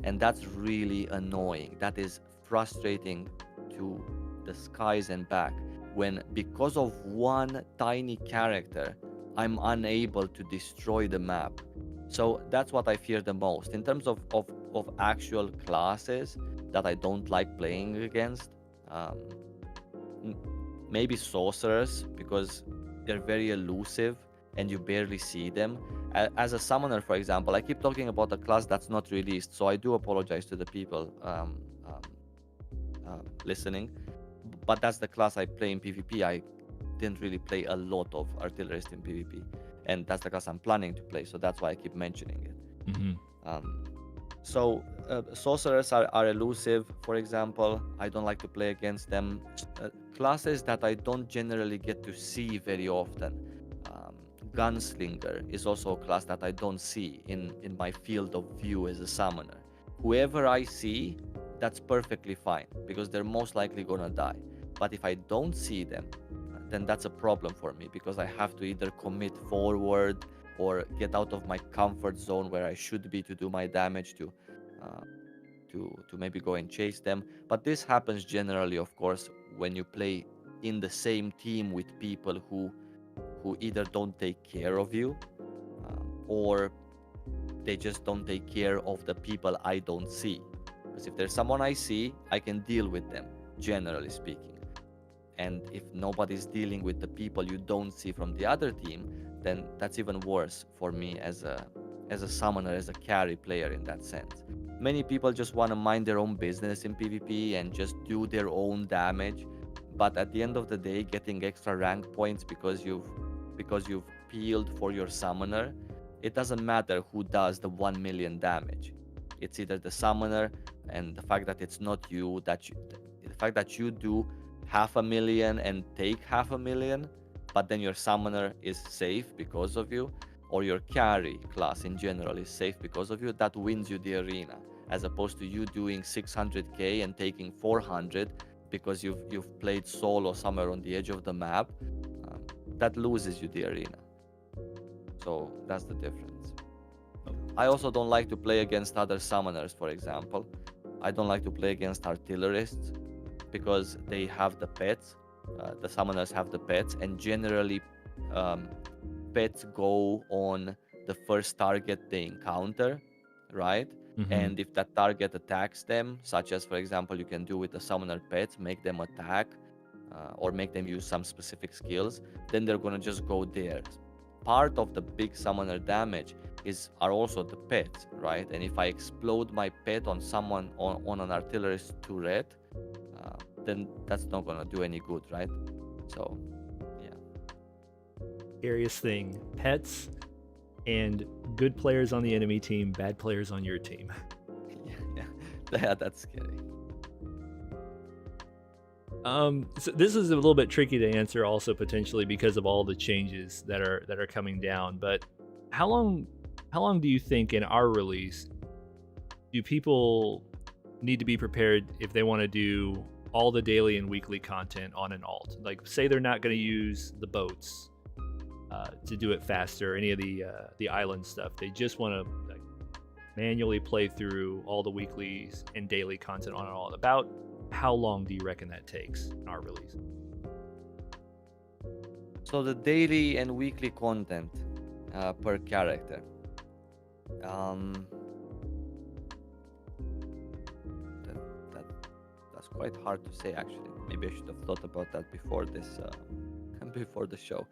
And that's really annoying. That is frustrating to the skies and back, when because of one tiny character I'm unable to destroy the map. So that's what I fear the most in terms of actual classes that I don't like playing against. Maybe sorcerers, because they're very elusive and you barely see them. As a summoner, for example, I keep talking about a class that's not released, so I do apologize to the people listening. But that's the class I play in PvP. I didn't really play a lot of artillerist in PvP, and that's the class I'm planning to play, so that's why I keep mentioning it. Sorcerers are elusive, for example. I don't like to play against them. Classes that I don't generally get to see very often. Gunslinger is also a class that I don't see in my field of view as a summoner. Whoever I see, that's perfectly fine, because they're most likely gonna die. But if I don't see them, then that's a problem for me, because I have to either commit forward or get out of my comfort zone where I should be to do my damage to maybe go and chase them. But this happens generally, of course, when you play in the same team with people who either don't take care of you, or they just don't take care of the people I don't see. Because if there's someone I see, I can deal with them, generally speaking. And if nobody's dealing with the people you don't see from the other team, then that's even worse for me as a summoner, as a carry player in that sense. Many people just want to mind their own business in PvP and just do their own damage. But at the end of the day, getting extra rank points because you've peeled for your summoner, it doesn't matter who does the 1 million damage. It's either the summoner, and the fact that it's not you, the fact that you do 500,000 and take 500,000, but then your summoner is safe because of you, or your carry class in general is safe because of you, that wins you the arena, as opposed to you doing 600k and taking 400 because you've played solo somewhere on the edge of the map. That loses you the arena. So that's the difference. I also don't like to play against other summoners, for example. I don't like to play against artillerists because they have the pets. The summoners have the pets, and generally pets go on the first target they encounter, right? And if that target attacks them, such as, for example, you can do with the summoner pets, make them attack or make them use some specific skills, then they're gonna just go there. Part of the big summoner damage are also the pets, right? And if I explode my pet on someone on an artillerist turret, then that's not gonna do any good, right? So, yeah. Scariest thing: pets and good players on the enemy team, bad players on your team. Yeah, that's scary. So this is a little bit tricky to answer, also potentially because of all the changes that are coming down. But how long do you think in our release do people need to be prepared if they want to do all the daily and weekly content on an alt? Like, say they're not going to use the boats to do it faster, any of the island stuff. They just want to like manually play through all the weeklies and daily content on an alt. About how long do you reckon that takes in our release? So the daily and weekly content per character. That's quite hard to say, actually. Maybe I should have thought about that before this, before the show.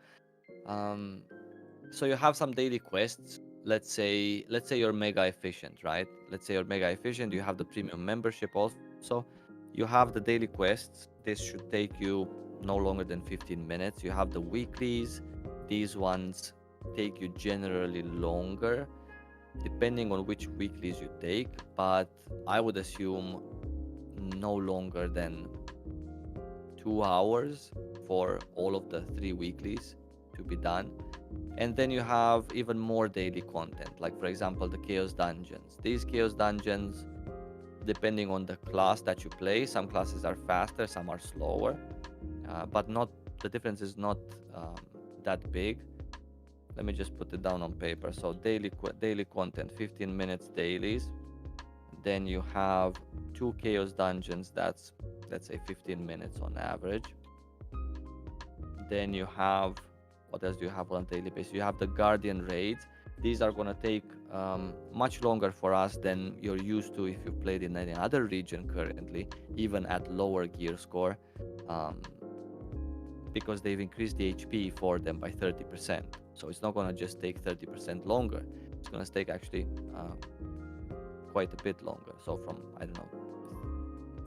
So you have some daily quests. Let's say you're mega efficient, right? Let's say you're mega efficient. You have the premium membership also. You have the daily quests. This should take you no longer than 15 minutes. You have the weeklies. These ones take you generally longer, depending on which weeklies you take, but I would assume no longer than 2 hours for all of the 3 weeklies to be done. And then you have even more daily content, like, for example, the Chaos Dungeons. These Chaos Dungeons, depending on the class that you play, some classes are faster, some are slower, but the difference is not that big. Let me just put it down on paper. So daily content, 15 minutes dailies. Then you have 2 Chaos Dungeons, that's, let's say, 15 minutes on average. Then you have, what else do you have on a daily basis? You have the Guardian Raids. These are going to take much longer for us than you're used to if you played in any other region currently, even at lower gear score. because they've increased the HP for them by 30%. So it's not gonna just take 30% longer. It's gonna take actually quite a bit longer. So from, I don't know,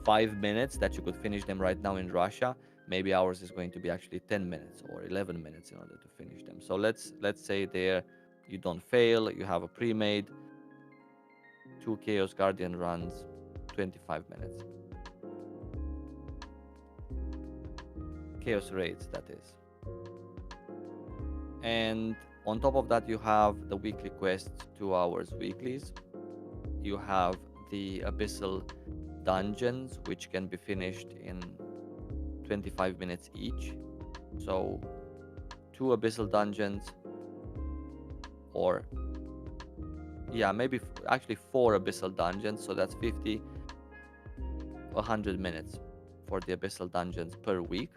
5 minutes that you could finish them right now in Russia, maybe ours is going to be actually 10 minutes or 11 minutes in order to finish them. So let's say there you don't fail, you have a pre-made 2 Chaos Guardian runs, 25 minutes. Chaos raids, that is. And on top of that, you have the weekly quests, 2 hours weeklies. You have the abyssal dungeons, which can be finished in 25 minutes each. So 2 abyssal dungeons, or yeah, maybe actually 4 abyssal dungeons. So that's 50, 100 minutes for the abyssal dungeons per week.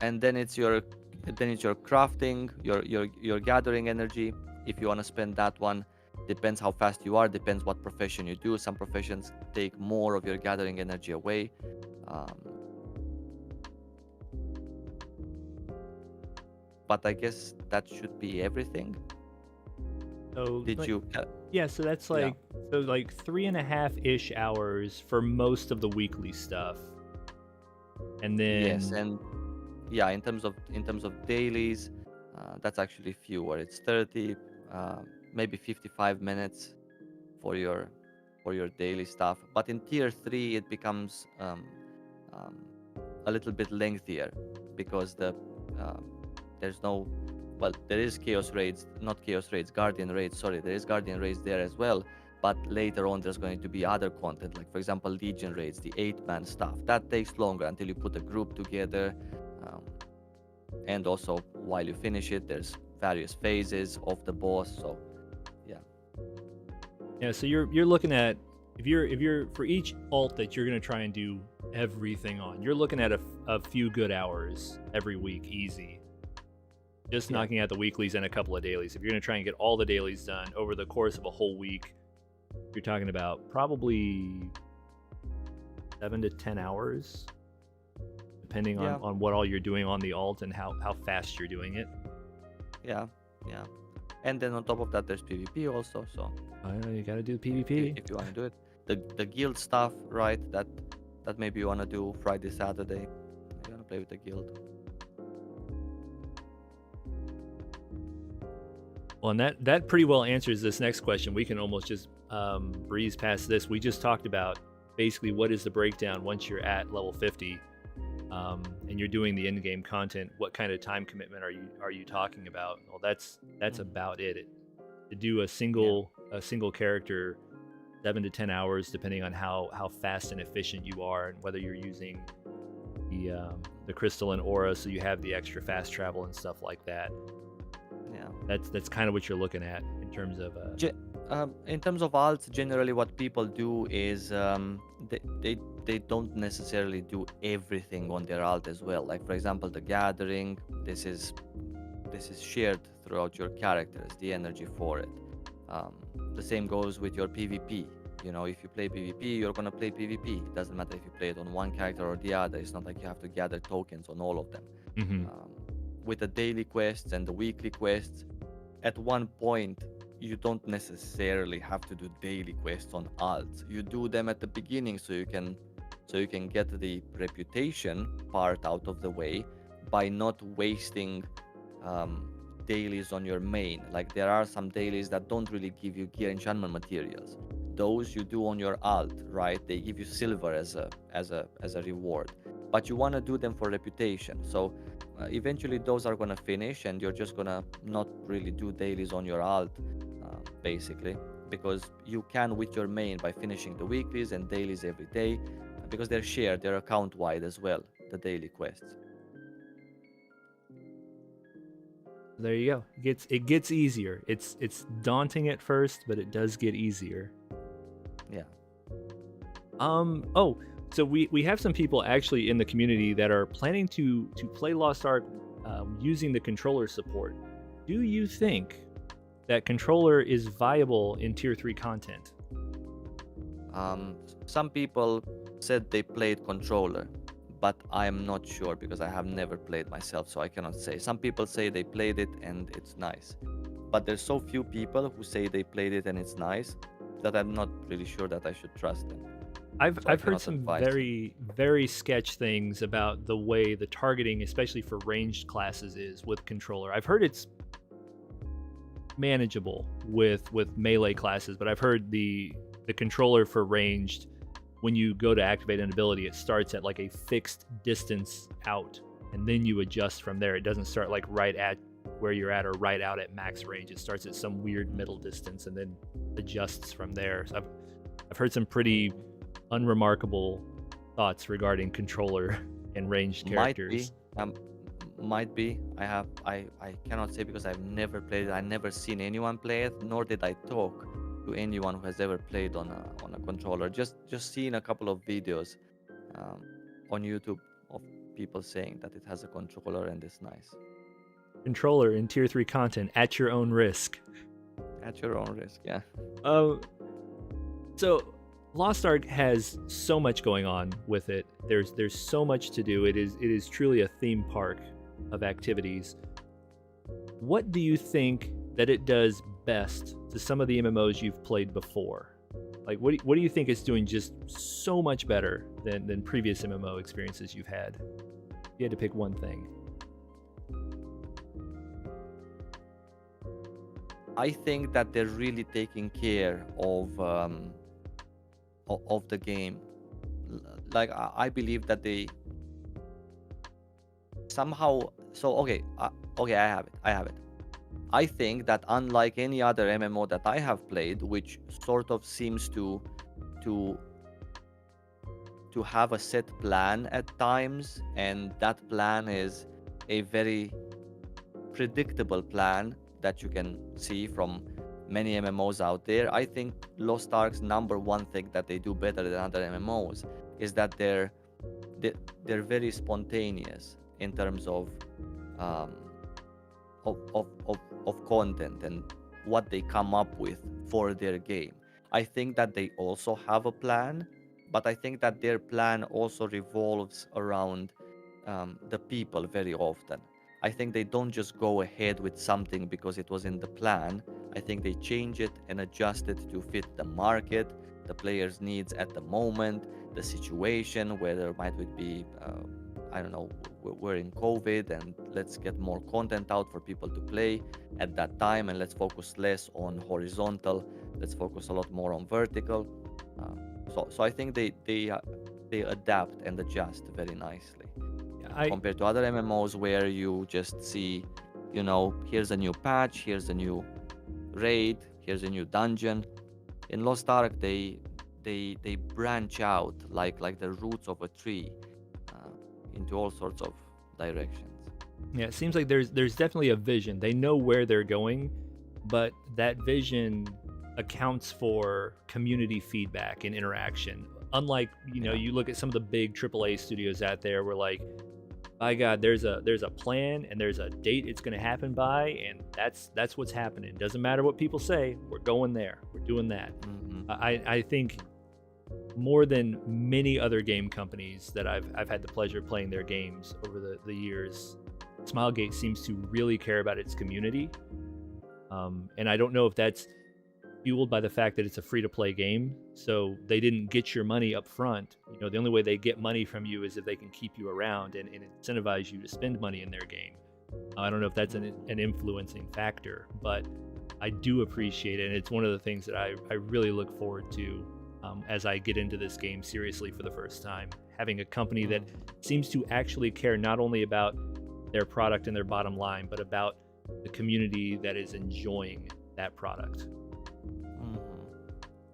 And then it's your crafting, your gathering energy. If you want to spend that one, depends how fast you are, depends what profession you do. Some professions take more of your gathering energy away. But I guess that should be everything. So Did like, you? Yeah, so that's like so like 3.5-ish hours for most of the weekly stuff, and then Yes, and yeah, in terms of dailies, that's actually fewer. It's 30, maybe 55 minutes for your daily stuff. But in tier 3, it becomes a little bit lengthier because there's no, well, there is chaos raids, not chaos raids, guardian raids. Sorry, there is guardian raids there as well. But later on, there's going to be other content, like for example, legion raids, the 8-man stuff. That takes longer until you put a group together. And also, while you finish it, there's various phases of the boss. So, yeah. So you're looking at if you're for each alt that you're gonna try and do everything on, you're looking at a few good hours every week, easy. Just knocking out the weeklies and a couple of dailies. If you're gonna try and get all the dailies done over the course of a whole week, you're talking about probably 7 to 10 hours. Depending on what all you're doing on the alt and how fast you're doing it. Yeah. And then on top of that, there's PvP also. So you gotta do PvP if you want to do it. The guild stuff, right? That maybe you want to do Friday, Saturday. You want to play with the guild. Well, and that pretty well answers this next question. We can almost just breeze past this. We just talked about basically what is the breakdown once you're at level 50. And you're doing the in-game content. What kind of time commitment are you talking about? Well, that's about it. To do a single character, 7 to 10 hours, depending on how fast and efficient you are, and whether you're using the crystalline aura, so you have the extra fast travel and stuff like that. Yeah, that's kind of what you're looking at in terms of. In terms of alts, generally what people do is they don't necessarily do everything on their alt as well. Like for example, the gathering, this is shared throughout your characters, the energy for it. The same goes with your PvP. You know, if you play PvP, you're gonna play PvP. It doesn't matter if you play it on one character or the other. It's not like you have to gather tokens on all of them. Mm-hmm. With the daily quests and the weekly quests, at one point you don't necessarily have to do daily quests on alts. You do them at the beginning so you can get the reputation part out of the way by not wasting dailies on your main. Like there are some dailies that don't really give you gear enchantment materials. Those you do on your alt, right? They give you silver as a reward, but you want to do them for reputation. So eventually those are gonna finish, and you're just gonna not really do dailies on your alt, basically, because you can with your main by finishing the weeklies and dailies every day, because they're shared, they're account wide as well, the daily quests. There you go. It gets easier. It's daunting at first, but it does get easier. Yeah. Oh, so we have some people actually in the community that are planning to play Lost Ark using the controller support. Do you think that controller is viable in tier 3 content? Some people said they played controller, but I am not sure because I have never played myself, so I cannot say. Some people say they played it and it's nice, but there's so few people who say they played it and it's nice that I'm not really sure that I should trust them. I've So I I've heard cannot some advise. very sketch things about the way the targeting, especially for ranged classes, is with controller. I've heard it's manageable with melee classes, but I've heard the controller for ranged, when you go to activate an ability, it starts at like a fixed distance out, and then you adjust from there. It doesn't start like right at where you're at or right out at max range. It starts at some weird middle distance and then adjusts from there. So I've heard some pretty unremarkable thoughts regarding controller and ranged characters. Might be. I cannot say because I've never played it. I never seen anyone play it, nor did I talk to anyone who has ever played on a controller. Just seen a couple of videos on YouTube of people saying that it has a controller and it's nice. Controller in tier 3 content at your own risk. At your own risk, yeah. So Lost Ark has so much going on with it. There's so much to do. It is truly a theme park of activities. What do you think that it does best to some of the MMOs you've played before? Like, what do you think it's doing just so much better than previous MMO experiences you've had? If you had to pick one thing. I think that they're really taking care of the game. Like I believe that they somehow. So okay, I have it. I think that unlike any other MMO that I have played, which sort of seems to have a set plan at times, and that plan is a very predictable plan that you can see from many MMOs out there. I think Lost Ark's number one thing that they do better than other MMOs is that they're very spontaneous in terms of content and what they come up with for their game. I think that they also have a plan, but I think that their plan also revolves around the people very often. I think they don't just go ahead with something because it was in the plan. I think they change it and adjust it to fit the market, the players' needs at the moment, the situation, whether it might be, I don't know, we're in COVID and let's get more content out for people to play at that time, and let's focus less on horizontal, let's focus a lot more on vertical. So I think they adapt and adjust very nicely. Compared to other MMOs where you just see, here's a new patch, here's a new raid, here's a new dungeon. In Lost Ark, they branch out like the roots of a tree into all sorts of directions. Yeah, it seems like there's definitely a vision. They know where they're going, but that vision accounts for community feedback and interaction. Unlike, you look at some of the big AAA studios out there where like, by God, there's a plan and there's a date it's going to happen by, and that's what's happening. Doesn't matter what people say, we're going there, we're doing that. Mm-hmm. I think more than many other game companies that I've had the pleasure of playing their games over the years, Smilegate seems to really care about its community, and I don't know if that's fueled by the fact that it's a free-to-play game, so they didn't get your money up front. The only way they get money from you is if they can keep you around and incentivize you to spend money in their game. I don't know if that's an influencing factor, but I do appreciate it, and it's one of the things that I really look forward to as I get into this game seriously for the first time. Having a company that seems to actually care not only about their product and their bottom line, but about the community that is enjoying that product.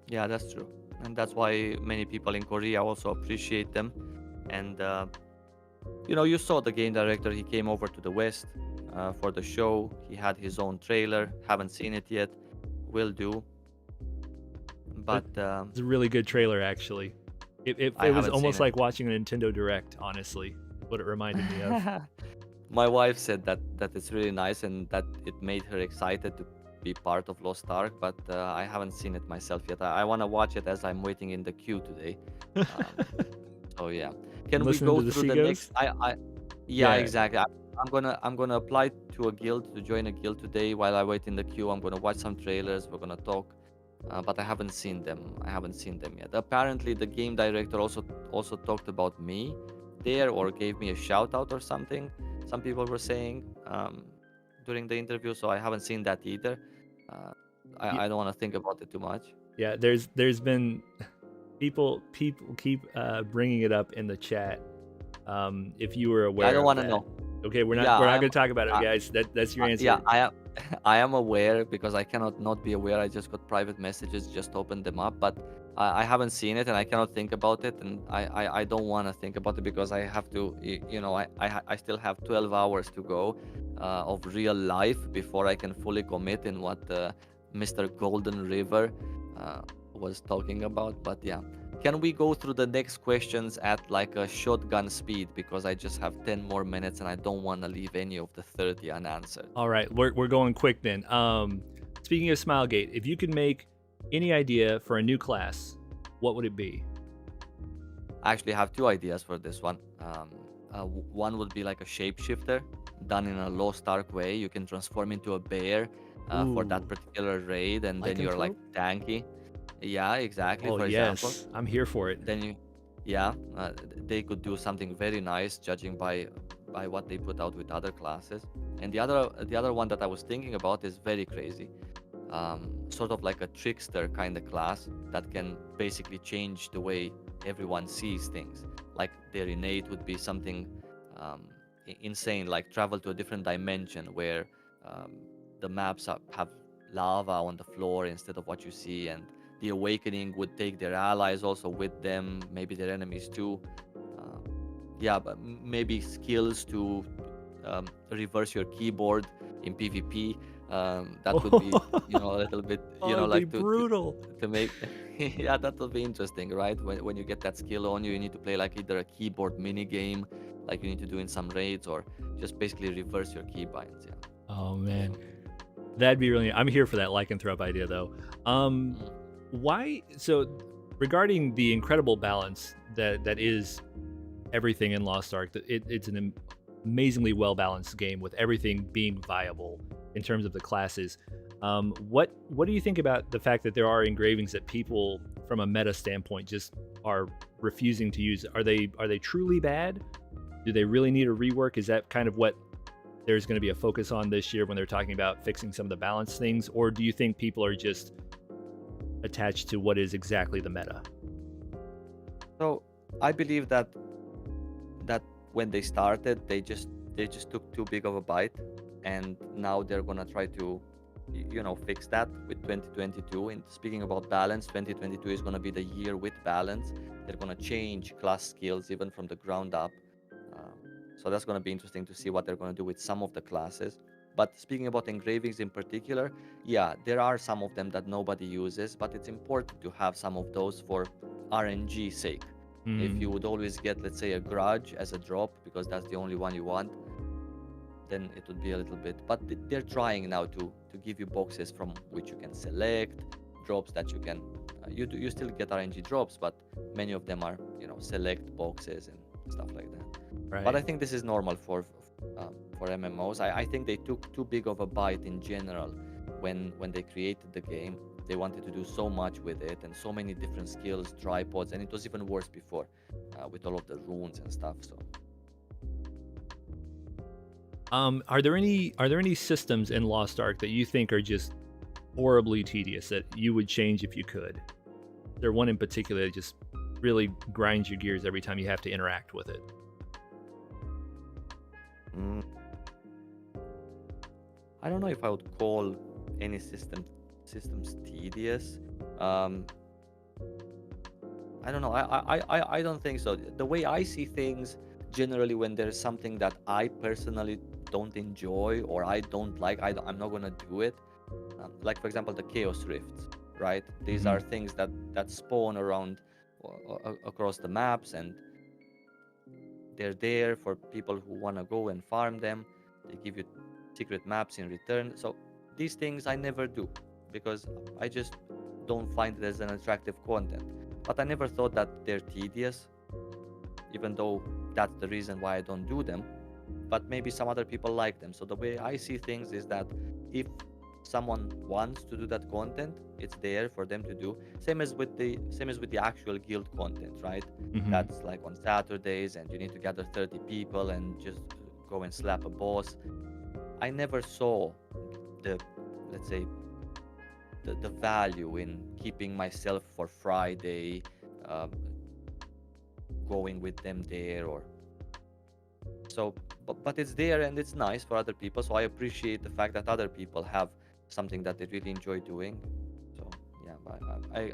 Yeah, that's true, and that's why many people in Korea also appreciate them. And you saw the game director. He came over to the West for the show. He had his own trailer. Haven't seen it yet. Will do. But it's a really good trailer, actually. It was almost like watching a Nintendo Direct, honestly. What it reminded me of. My wife said that it's really nice and that it made her excited to be part of Lost Ark, but I haven't seen it myself yet. I want to watch it as I'm waiting in the queue today. Um, so yeah, can we Listening go to the through the next? seagulls. Yeah, Yeah. exactly. I'm gonna apply to a guild to join a guild today. While I wait in the queue, I'm gonna watch some trailers. We're gonna talk, but I haven't seen them. I haven't seen them yet. Apparently, the game director also talked about me there, or gave me a shout out or something. Some people were saying during the interview, so I haven't seen that either. Uh, Y- I don't want to think about it too much. Yeah. There's been people keep bringing it up in the chat. If you were I aware don't of want to that. know. Okay, Yeah, we're I not am. going to talk about it, Uh, guys. That's your yeah, answer. I am. I am aware because I cannot not be aware. I just got private messages, just opened them up, but I haven't seen it and I cannot think about it, and I don't want to think about it because I have to. I still have 12 hours to go of real life before I can fully commit in what Mr. Golden River uh, was talking about. But yeah. Can we go through the next questions at like a shotgun speed because I just have 10 more minutes and I don't want to leave any of the 30 unanswered. All right, we're going quick then. Speaking of Smilegate, if you could make any idea for a new class, what would it be? I actually have two ideas for this one. One would be like a shapeshifter done in a Lost Ark way. You can transform into a bear for that Ooh, particular raid, and then you're like lycanthrope? tanky. Yeah, exactly. Oh For example, yes, I'm here for it. then you, yeah, they could do something very nice, judging by what they put out with other classes. And the other one that I was thinking about is very crazy. Sort of like a trickster kind of class that can basically change the way everyone sees things. Like their innate would be something insane, like travel to a different dimension where um, the maps have lava on the floor instead of what you see, and the awakening would take their allies also with them, maybe their enemies too. Uh, yeah, but maybe skills to reverse your keyboard in PvP. That would be, a little bit, Oh, it'd be like brutal. to make, yeah, that would be interesting, right? When you get that skill on you, you need to play like either a keyboard mini game, like you need to do in some raids, or just basically reverse your keybinds. Yeah. Oh man, So, that'd be really. I'm here for that lycanthrope idea though. mm, Why? So, regarding the incredible balance that is everything in Lost Ark, it's an amazingly well balanced game with everything being viable in terms of the classes. What do you think about the fact that there are engravings that people, from a meta standpoint, just are refusing to use? Are they truly bad? Do they really need a rework? Is that kind of what there's going to be a focus on this year when they're talking about fixing some of the balance things, or do you think people are just attached to what is exactly the meta? so I believe that when they started, they just took too big of a bite, and now they're gonna try to fix that with 2022. And speaking about balance, 2022 is gonna be the year with balance. They're gonna change class skills even from the ground up. Um, so that's gonna be interesting to see what they're gonna do with some of the classes. But speaking about engravings in particular, yeah, there are some of them that nobody uses, but it's important to have some of those for RNG sake. If you Mm. would always get, let's say, a grudge as a drop because that's the only one you want, then it would be a little bit. But they're trying now to give you boxes from which you can select drops that you can. You still get RNG drops, but many of them are select boxes and stuff like that. But I Right. think this is normal for MMOs. I think they took too big of a bite in general when they created the game. They wanted to do so much with it and so many different skills, tripods, and it was even worse before with all of the runes and stuff. So Are there any systems in Lost Ark that you think are just horribly tedious that you would change if you could? Is there one in particular that just really grinds your gears every time you have to interact with it? mm, I don't know if I would call any systems tedious. Um, I don't know. I don't think so. The way I see things, generally, when there's something that I personally don't enjoy or I don't like, I'm not gonna do it. Like for example, the chaos rifts, right? These Hmm. are things that spawn around across the maps, and they're there for people who wanna go and farm them. They give you secret maps in return. So these things I never do because I just don't find it as an attractive content. But I never thought that they're tedious, even though that's the reason why I don't do them. But maybe some other people like them. So the way I see things is that if someone wants to do that content, it's there for them to do. Same as with the actual guild content, right? Mhm. That's like on Saturdays, and you need to gather 30 people and just go and slap a boss. I never saw the, let's say, the value in keeping myself for Friday, um, going with them there, or so. But it's there and it's nice for other people. So I appreciate the fact that other people have something that they really enjoy doing. So yeah,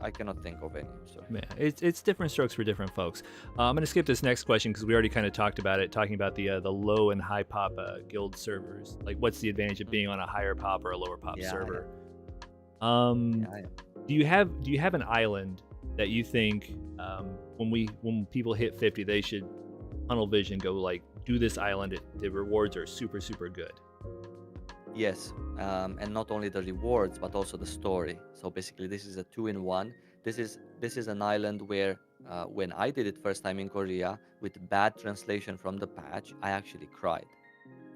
I cannot think of any. So Yeah, it's different strokes for different folks. I'm gonna skip this next question because we already kind of talked about it, talking about the low and high pop guild servers. Like, what's the advantage of being on a higher pop or a lower pop yeah, server? yeah. Do you have an island that you think when people hit 50, they should tunnel vision go like do this island? The rewards are super good. Yes, and not only the rewards but also the story. So basically, this is a two-in-one. This is an island where when I did it first time in Korea with bad translation from the patch, I actually cried.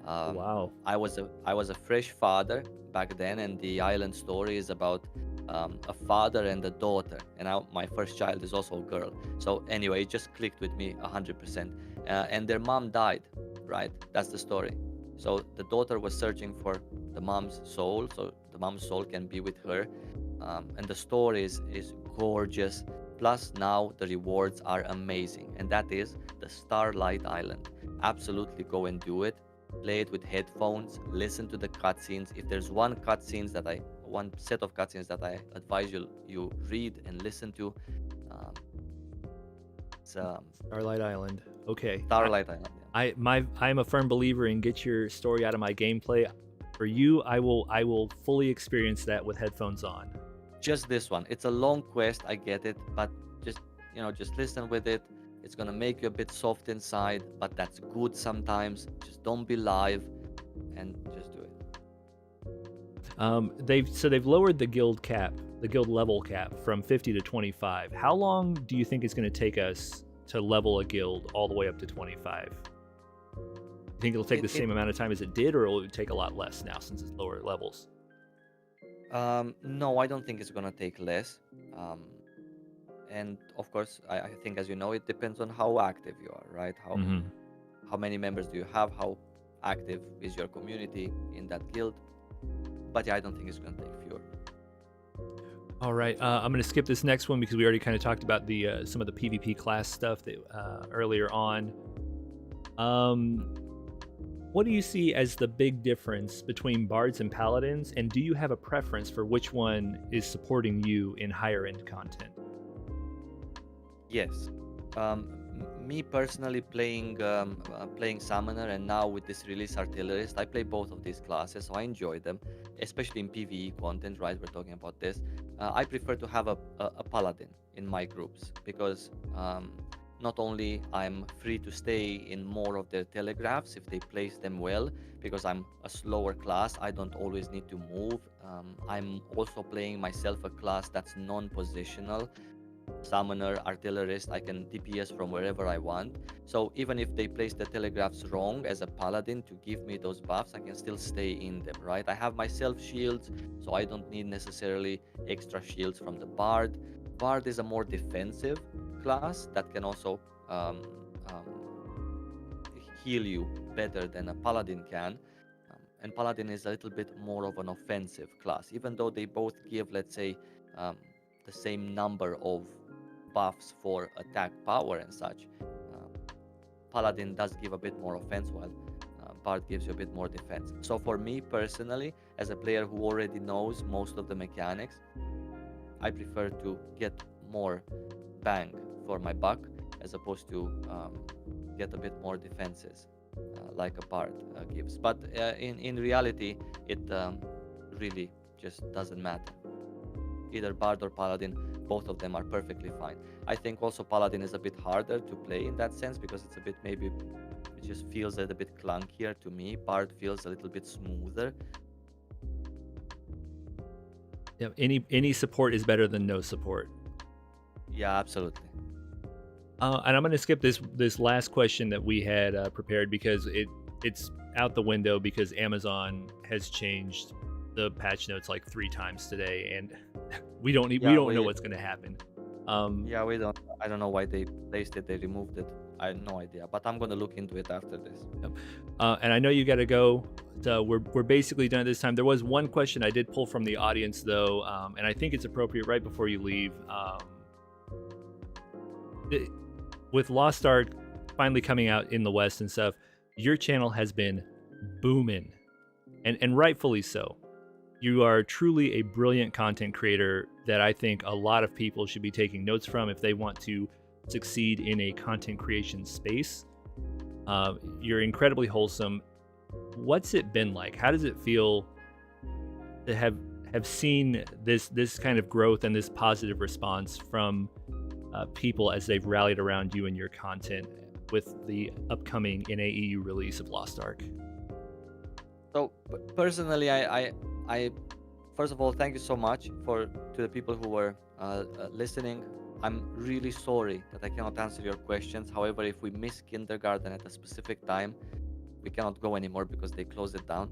Um, Wow. I was a fresh father back then, and the island story is about a father and a daughter, and my first child is also a girl. So anyway, it just clicked with me 100%. And their mom died, right? That's the story. So the daughter was searching for the mom's soul, so the mom's soul can be with her. And the story is gorgeous. Plus, now the rewards are amazing, and that is the Starlight Island. Absolutely go and do it. Play it with headphones, listen to the cutscenes. If there's one set of cutscenes that I advise you read and listen to, um, it's Starlight Island. Okay. Starlight Island. Yeah. I'm a firm believer in get your story out of my gameplay. For you, I will fully experience that with headphones on. Just this one. It's a long quest, I get it, but just listen with it. It's gonna make you a bit soft inside, but that's good sometimes. Just don't be live, and just do it. They've lowered the guild level cap from 50 to 25. How long do you think it's going to take us to level a guild all the way up to 25? You think it'll take the same amount of time as it did, or will it take a lot less now since it's lower levels? No, I don't think it's gonna take less. And of course, I think, as you know, it depends on how active you are, right? How many members do you have? How active is your community in that guild? But yeah, I don't think it's gonna take fewer. All right, I'm going to skip this next one because we already kind of talked about some of the PvP class stuff earlier on. What do you see as the big difference between bards and paladins, and do you have a preference for which one is supporting you in higher end content? Yes. Me personally playing Summoner, and now with this release Artillerist, I play both of these classes, so I enjoy them, especially in PvE content, right? We're talking about this. I prefer to have a Paladin in my groups because not only I'm free to stay in more of their telegraphs if they place them well, because I'm a slower class, I don't always need to move. I'm also playing myself a class that's non-positional. Summoner, Artillerist, I can DPS from wherever I want. So even if they place the telegraphs wrong as a paladin to give me those buffs, I can still stay in them, right? I have myself shields, so I don't need necessarily extra shields from the bard. Bard is a more defensive class that can also heal you better than a paladin can. And paladin is a little bit more of an offensive class, even though they both give, let's say, the same number of buffs for attack power and such. Paladin does give a bit more offense, while Bard gives you a bit more defense. So for me personally, as a player who already knows most of the mechanics, I prefer to get more bang for my buck as opposed to get a bit more defenses like a Bard gives. But in reality, it really just doesn't matter. Either Bard or Paladin, both of them are perfectly fine. I think also Paladin is a bit harder to play in that sense because it's a bit, maybe it just feels a little bit clunkier to me. Bard feels a little bit smoother. Yeah, any support is better than no support. Yeah, absolutely. And I'm going to skip this last question that we had prepared because it's out the window because Amazon has changed the patch notes like 3 times today, and we don't Yeah, know we what's going to happen. Um, yeah, we don't. I don't know why they placed it. They removed it. I have no idea. But I'm gonna look into it after this. and I know you got to go. So we're basically done at this time. There was one question I did pull from the audience though, and I think it's appropriate right before you leave. With Lost Ark finally coming out in the West and stuff, your channel has been booming, and rightfully so. You are truly a brilliant content creator that I think a lot of people should be taking notes from if they want to succeed in a content creation space. You're incredibly wholesome. What's it been like? How does it feel to have seen this kind of growth and this positive response from people as they've rallied around you and your content with the upcoming NAEU release of Lost Ark? So personally, I first of all, thank you so much to the people who were listening. I'm really sorry that I cannot answer your questions. However, if we miss kindergarten at a specific time, we cannot go anymore because they closed it down.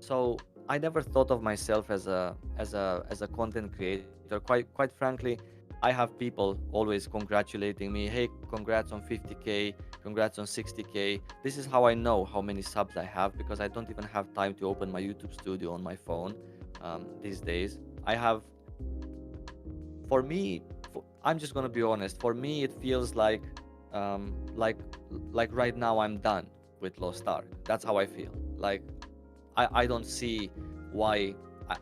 So I never thought of myself as a content creator. Quite frankly, I have people always congratulating me. Hey, congrats on 50K, congrats on 60K. This is how I know how many subs I have, because I don't even have time to open my YouTube studio on my phone these days. I have, for me, I'm just gonna be honest. For me, it feels like right now I'm done with Lost Ark. That's how I feel. Like I don't see why.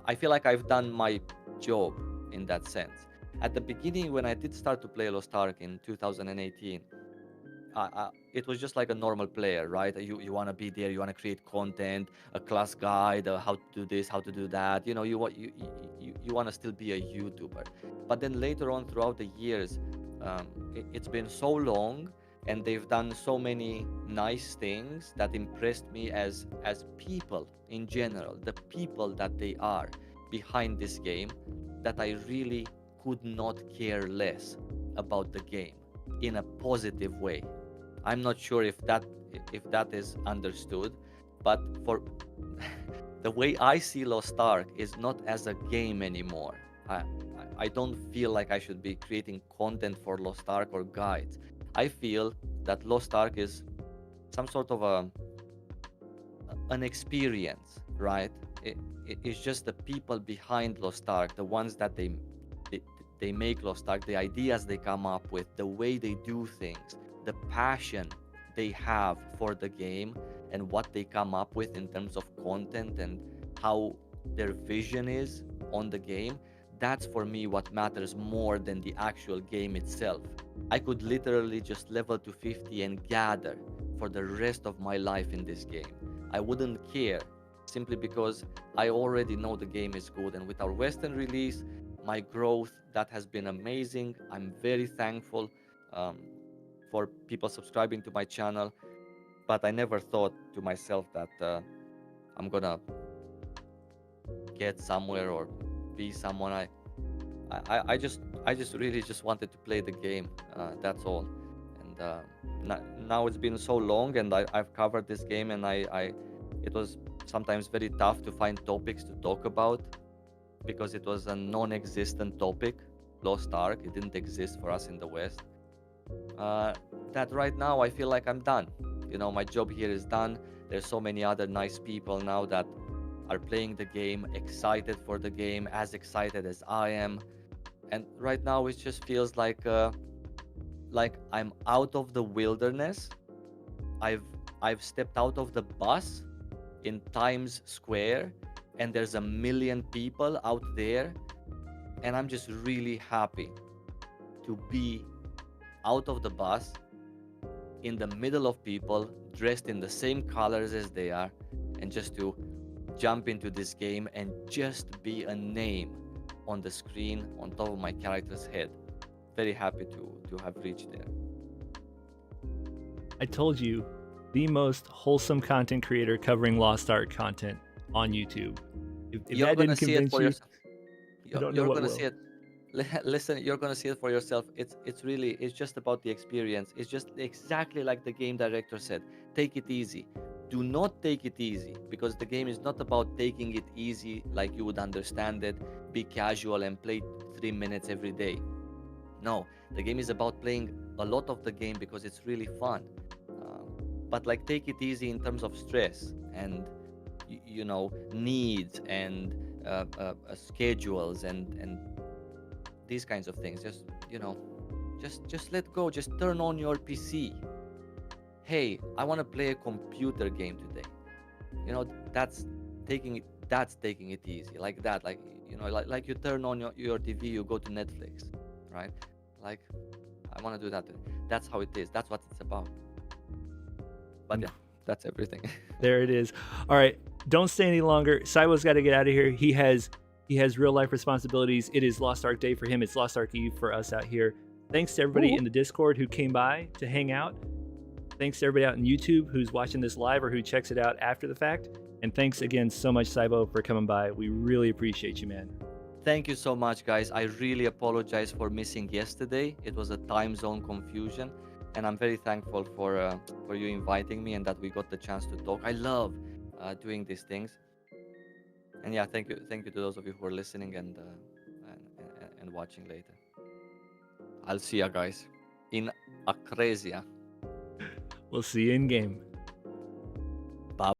I feel like I've done my job in that sense. At the beginning, when I did start to play Lost Ark in 2018, it was just like a normal player, right? You want to be there, you want to create content, a class guide, how to do this, how to do that. You know, you want to still be a YouTuber. But then later on, throughout the years, it's been so long, and they've done so many nice things that impressed me as people in general, the people that they are behind this game, that I really could not care less about the game in a positive way. I'm not sure if that is understood, but for the way I see Lost Ark is not as a game anymore. I don't feel like I should be creating content for Lost Ark or guides. I feel that Lost Ark is some sort of an experience, right? It's just the people behind Lost Ark, the ones that they make Lost Ark, the ideas they come up with, the way they do things, the passion they have for the game, and what they come up with in terms of content and how their vision is on the game. That's for me what matters more than the actual game itself. I could literally just level to 50 and gather for the rest of my life in this game. I wouldn't care, simply because I already know the game is good. And with our Western release, my growth, that has been amazing. I'm very thankful for people subscribing to my channel, but I never thought to myself that I'm gonna get somewhere or be someone. I just really just wanted to play the game. That's all. And now it's been so long, and I've covered this game, and it was sometimes very tough to find topics to talk about, because it was a non-existent topic. Lost Ark, it didn't exist for us in the West. That right now I feel like I'm done. You know, my job here is done. There's so many other nice people now that are playing the game, excited for the game, as excited as I am. And right now it just feels like I'm out of the wilderness. I've stepped out of the bus in Times Square, and there's a million people out there, and I'm just really happy to be out of the bus in the middle of people dressed in the same colors as they are, and just to jump into this game and just be a name on the screen on top of my character's head. Very happy to have reached there. I told you, the most wholesome content creator covering Lost Ark content on YouTube. If You're that gonna didn't see it convince for you, yourself. I don't know You're what gonna will. see it. Listen, you're gonna see it for yourself. It's really, it's just about the experience. It's just exactly like the game director said. Take it easy. Do not take it easy, because the game is not about taking it easy like you would understand it. Be casual and play 3 minutes every day. No, the game is about playing a lot of the game because it's really fun. Um, but like, take it easy in terms of stress and needs and schedules and these kinds of things. Just just let go. Just turn on your PC. Hey, I want to play a computer game today. That's taking it easy, like that. Like, like you turn on your TV, you go to Netflix, right? Like, I want to do that. That's how it is. That's what it's about. But yeah, that's everything. There it is. All right, don't stay any longer. Sywo's got to get out of here. He has real life responsibilities. It is Lost Ark Day for him. It's Lost Ark Eve for us out here. Thanks to everybody in the Discord who came by to hang out. Thanks to everybody out in YouTube who's watching this live or who checks it out after the fact. And thanks again so much, Sywo, for coming by. We really appreciate you, man. Thank you so much, guys. I really apologize for missing yesterday. It was a time zone confusion, and I'm very thankful for you inviting me and that we got the chance to talk. I love doing these things. And yeah, thank you to those of you who are listening and watching later. I'll see ya, guys, in Acresia. We'll see you in game.